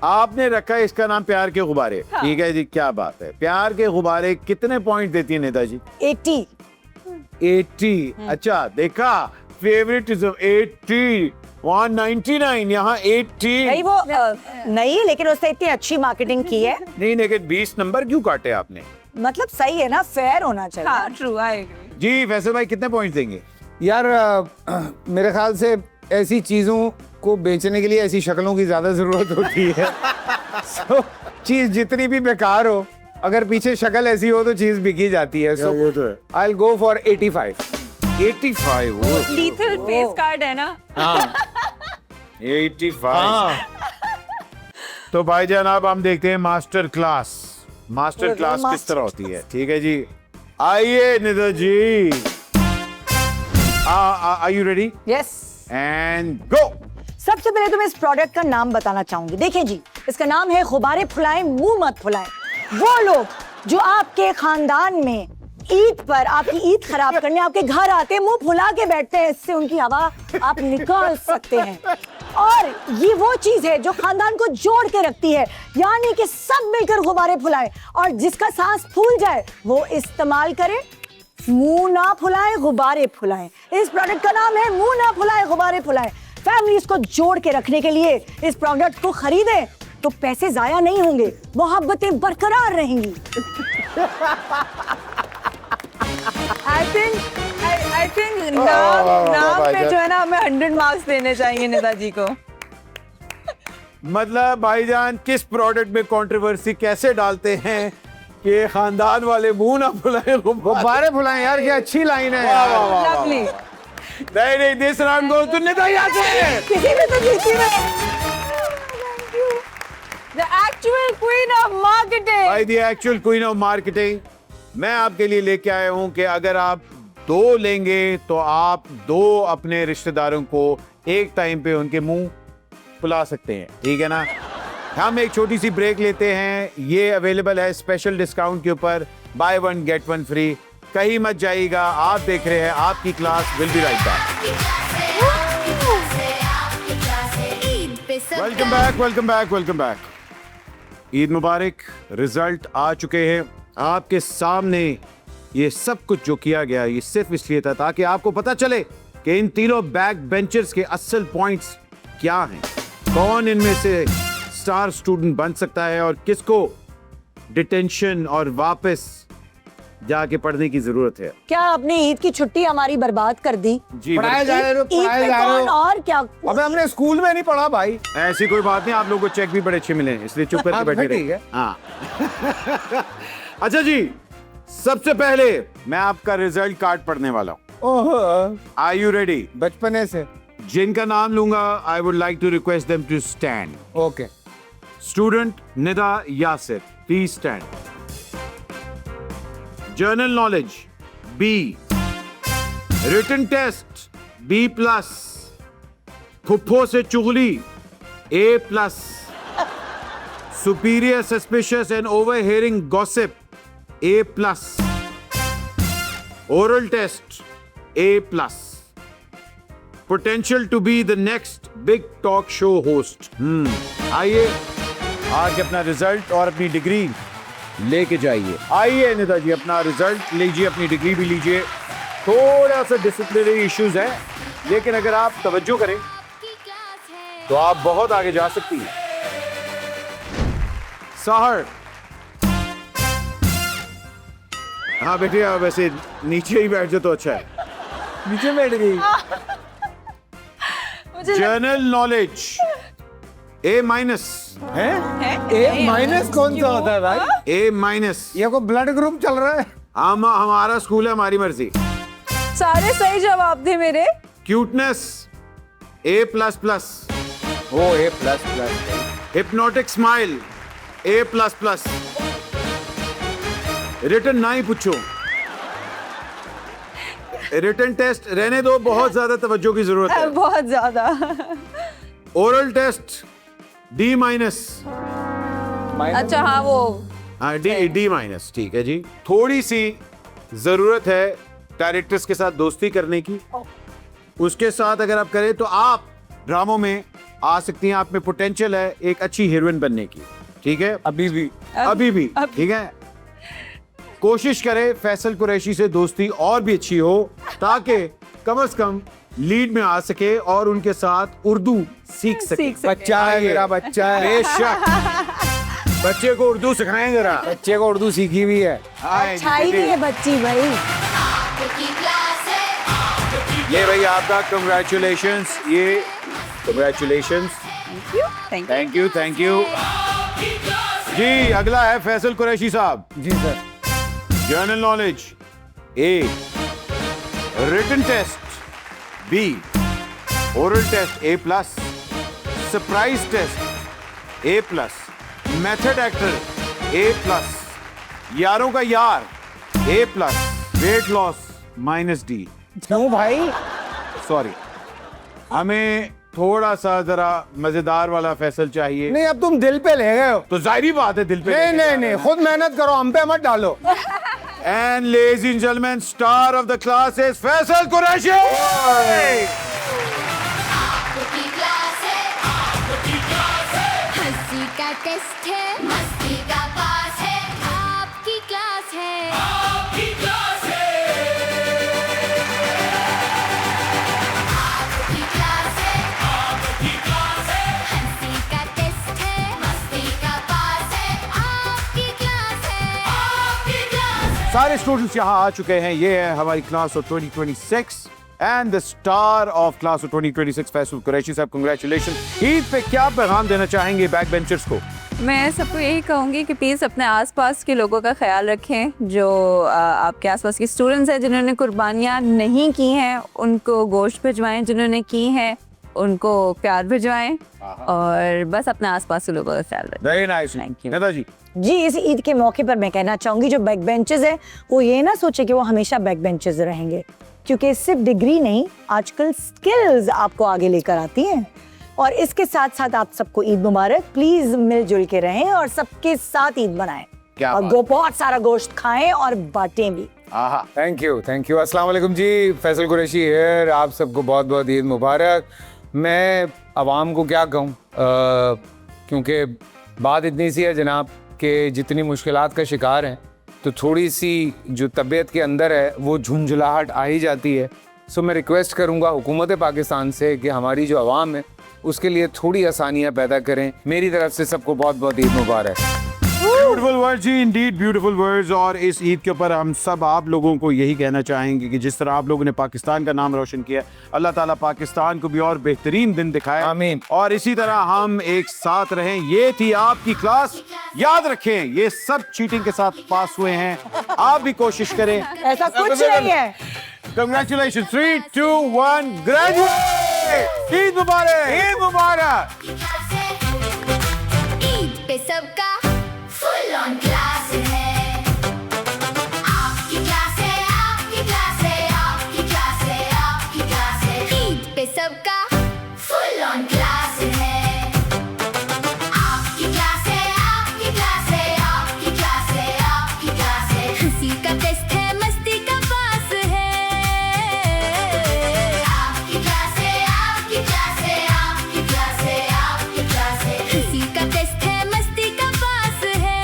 आपने रखा है इसका नाम प्यार के गुब्बारे। ठीक है जी, क्या बात है। प्यार के गुब्बारे कितने पॉइंट देती है नेताजी? 80। अच्छा देखा, फेवरेटिज्म 80, 199, यहाँ 80। नहीं वो नहीं, लेकिन उसने इतनी अच्छी मार्केटिंग की है। नहीं लेकिन 20 नंबर क्यों काटे आपने? मतलब सही है ना, फेयर होना चाहिए। हाँ ट्रू, आई एग्री। जी फैसल भाई कितने पॉइंट देंगे? यार मेरे ख्याल से ऐसी चीजों को बेचने के लिए ऐसी शक्लों की ज्यादा जरूरत होती है। So, चीज जितनी भी बेकार हो, अगर पीछे शक्ल ऐसी हो तो चीज बिकी जाती है। So, वो तो है। I'll go for 85। 85 वो लीथल फेस कार्ड है ना। 85। तो भाईजान अब हम देखते हैं मास्टर क्लास। मास्टर क्लास किस तरह होती है? ठीक है जी, आइए निधा जी। Are you ready? Yes. And go. सबसे पहले तो मैं इस प्रोडक्ट का नाम बताना चाहूंगी। देखिए जी, इसका नाम है गुब्बारे फुलाएं मुंह मत फुलाएं। वो लोग जो आपके खानदान में ईद पर आपकी ईद खराब करने आपके घर आते हैं, मुंह फुला के बैठते हैं, इससे उनकी हवा आप निकाल सकते हैं। और ये वो चीज है जो खानदान को जोड़ के रखती है, यानी कि सब मिलकर गुब्बारे फुलाएं और जिसका सांस फूल जाए वो इस्तेमाल करे। मुंह ना फुलाएं गुब्बारे फुलाएं। इस प्रोडक्ट का नाम है मुंह ना फुलाएं गुब्बारे फुलाएं। फैमिलीज को जोड़ के रखने के लिए इस प्रोडक्ट को खरीदें तो पैसे जाया नहीं होंगे, मोहब्बतें बरकरार रहेंगी। आई थिंक नाम पे जो है ना हमें 100 मार्क्स देने चाहिए नेताजी को। मतलब भाईजान किस प्रोडक्ट में कंट्रोवर्सी कैसे डालते हैं कि खानदान वाले मुंह ना फुलाएं गुब्बारे फुलाएं। यार क्या अच्छी लाइन है यार। लवली। नहीं दिस राउंड गोes to नेता यहाँ से। किसी ने तो जीती है। The actual queen of marketing. By the actual queen of marketing, मैं आपके लिए लेके आया हूं कि अगर आप 2 लेंगे तो आप 2 अपने रिश्तेदारों को एक टाइम पे उनके मुंह बुला सकते हैं, ठीक है ना। हम एक छोटी सी ब्रेक लेते हैं, ये अवेलेबल है स्पेशल डिस्काउंट के ऊपर, बाय 1 गेट 1 फ्री। कहीं मत जाइएगा, आप देख रहे हैं आपकी class, will be right back. Welcome back. Eid मुबारक। रिजल्ट आ चुके हैं आपके सामने। ये सब कुछ जो किया गया ये सिर्फ इसलिए था ताकि आपको पता चले कि इन तीनों बैक बेंचर्स के असल पॉइंट्स क्या हैं, कौन इनमें से स्टार स्टूडेंट बन सकता है और किसको डिटेंशन और वापस जाके पढ़ने की जरूरत है। क्या आपने ईद की छुट्टी हमारी बर्बाद कर दी? जी पढ़ाया जा रहे हो, ईद पढ़ाया पे जा रहे कौन हो। और क्या? अबे हमने स्कूल में नहीं पढ़ा भाई। ऐसी कोई बात नहीं, आप लोगों को चेक भी बड़े अच्छे मिले हैं, इसलिए चुप करके हाँ, बैठे ठीक रहे। है। हाँ। अच्छा जी, सबसे पहले मैं आपका रिजल्ट कार्ड पढ़ने वाला हूँ। Oh, are you ready? बचपने से। जिनका नाम लूंगा I would like to request them to stand. Okay. Student Nida Yasir, please stand. General knowledge B, written test B+, फुफ्फो से चुगली A+, superior suspicious and overhearing gossip A+, oral test A+, potential to be the next big talk show host. आइए आके अपना result और अपनी degree लेके जाइए। आइए निदा जी, अपना रिजल्ट लीजिए, अपनी डिग्री भी लीजिए। थोड़ा सा डिसिप्लिनरी इश्यूज है, लेकिन अगर आप तवज्जो करें तो आप बहुत आगे जा सकती हैं। साहर, हाँ बेटे, आप वैसे नीचे ही बैठ जाओ तो अच्छा है। नीचे बैठ गई। जर्नल नॉलेज A- है? A- कौन सा होता है भाई? A-। ये को ब्लड ग्रुप चल रहा है। हमारा स्कूल है, हमारी मर्जी। सारे सही जवाब थे मेरे। Cuteness A++, oh A++। Hypnotic smile A++, written ना ही पूछो, रिटन टेस्ट रहने दो, बहुत ज्यादा तवज्जो की जरूरत है। बहुत ज्यादा। Oral test D-। अच्छा हाँ, वो हाँ D-, ठीक है जी। थोड़ी सी जरूरत है कैरेक्टर्स के साथ दोस्ती करने की, उसके साथ अगर आप करें तो आप ड्रामों में आ सकती हैं, आप में पोटेंशियल है एक अच्छी हीरोइन बनने की, ठीक है। अभी भी। ठीक है। कोशिश करें फैसल कुरैशी से दोस्ती और भी अच्छी हो, ताकि कम से कम लीड में आ सके और उनके साथ उर्दू सीख सके। बच्चा है मेरा, बच्चा है। बेशक, बच्चे को उर्दू सिखाएं जरा। बच्चे को उर्दू सीखी हुई है। अच्छाई नहीं है बच्ची भाई। आपकी क्लास है। ये भाई आपका कंग्रेचुलेशंस, ये कंग्रेचुलेशंस। थैंक यू जी। अगला है फैसल कुरैशी साहब। जी sir. General knowledge A, written test B, oral test A+, surprise test A+, method actor A+, यारों का यार A+, वेट लॉस -D। क्यों भाई? सॉरी, हमें थोड़ा सा जरा मजेदार वाला फैसल चाहिए। नहीं, अब तुम दिल पे ले गए हो। तो जाहिर बात है दिल पे। नहीं, खुद मेहनत करो, हम पे मत डालो। And ladies and gentlemen, star of the class is Faisal Qureshi. आपकी क्लास है। हंसी का टेस्ट है, मस्ती का पास है। आपकी क्लास है। आपकी क्लास है। हंसी का टेस्ट है, मस्ती का पास है। आपकी क्लास है। सारे स्टूडेंट्स यहाँ आ चुके हैं। ये है हमारी class of 2026 and the star of class of 2026 Faisal Qureshi साहब, कांग्रेचुलेशन। ईद पे क्या पैगाम देना चाहेंगे बैक बेंचर्स को? मैं सबको यही कहूँगी कि प्लीज़ अपने आसपास के लोगों का ख्याल रखें। जो आपके आसपास के स्टूडेंट्स हैं जिन्होंने कुर्बानियाँ नहीं की हैं, उनको गोश्त भिजवाएं जिन्होंने की हैं, उनको प्यार भिजवाएं और बस अपने आसपास लोगों का ख्याल रखें। Very nice. Thank you. नेता जी, जी, इस ईद के मौके पर मैं कहना चाहूंगी जो बैक बेंचेस है वो ये ना सोचे कि वो हमेशा बैक बेंचेस रहेंगे, क्योंकि सिर्फ डिग्री नहीं, आजकल स्किल्स आपको आगे लेकर आती हैं। और इसके साथ साथ आप सबको ईद मुबारक। प्लीज मिलजुल के रहें और सबके साथ ईद बनाएं क्या और बात। बहुत सारा गोश्त खाएं और बांटें भी। आहा, थैंक यू। अस्सलाम वालेकुम जी, फैसल कुरैशी हियर। आप सबको बहुत बहुत ईद मुबारक। मैं आवाम को क्या कहूँ, क्योंकि बात इतनी सी है जनाब कि जितनी मुश्किलात का शिकार हैं तो थोड़ी सी जो तबीयत के अंदर है वो झुंझलाहट आ ही जाती है। सो मैं रिक्वेस्ट करूँगा हुकूमत पाकिस्तान से कि हमारी जो आवाम है उसके लिए थोड़ी आसानियाँ पैदा करें। मेरी तरफ से सबको बहुत बहुत ईद मुबारक। ब्यूटीफुल वर्ड्स जी, इंडीड ब्यूटीफुल वर्ड्स। और इस ईद के ऊपर हम सब आप लोगों को यही कहना चाहेंगे कि जिस तरह आप लोगों ने पाकिस्तान का नाम रोशन किया, अल्लाह ताला पाकिस्तान को भी और बेहतरीन दिन दिखाए। आमीन। और इसी तरह हम एक साथ रहें। ये थी आपकी क्लास। याद रखें, ये सब चीटिंग के साथ पास हुए हैं। आप भी कोशिश करें। ऐसा कुछ नहीं है। कंग्रेचुलेशन। 3, 2, 1, ग्रेजुएट। ईद मुबारक, ईद मुबारक। ईद पे सबका फुल ऑन क्लास है। आपकी क्लास है, आपकी क्लास है, आपकी क्लास है, आपकी क्लास है। ईद पे सबका फुल ऑन क्लास है। आपकी क्लास है, आपकी क्लास है, आपकी क्लास है, आपकी क्लास है। हंसी का टेस्ट है, मस्ती का पास है। आपकी क्लास है, आपकी क्लास है, आपकी क्लास है, आपकी क्लास है। हंसी का टेस्ट है, मस्ती का पास है।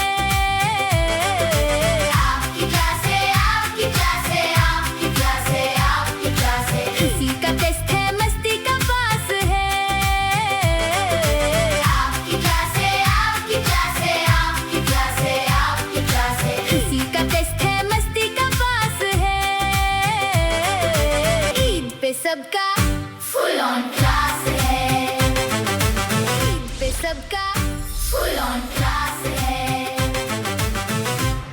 आपकी क्लास है, आपकी क्लास है, आपकी क्लास है, आपकी क्लास है। हंसी का टेस्ट है, मस्ती का पास है। आपकी क्लास है, आपकी क्लास है, आपकी क्लास है, आपकी क्लास है। हंसी का टेस्ट है, मस्ती का पास है। ईद पे सबका फुल ऑन क्लास है। ईद पे सबका फुल ऑन क्लास है।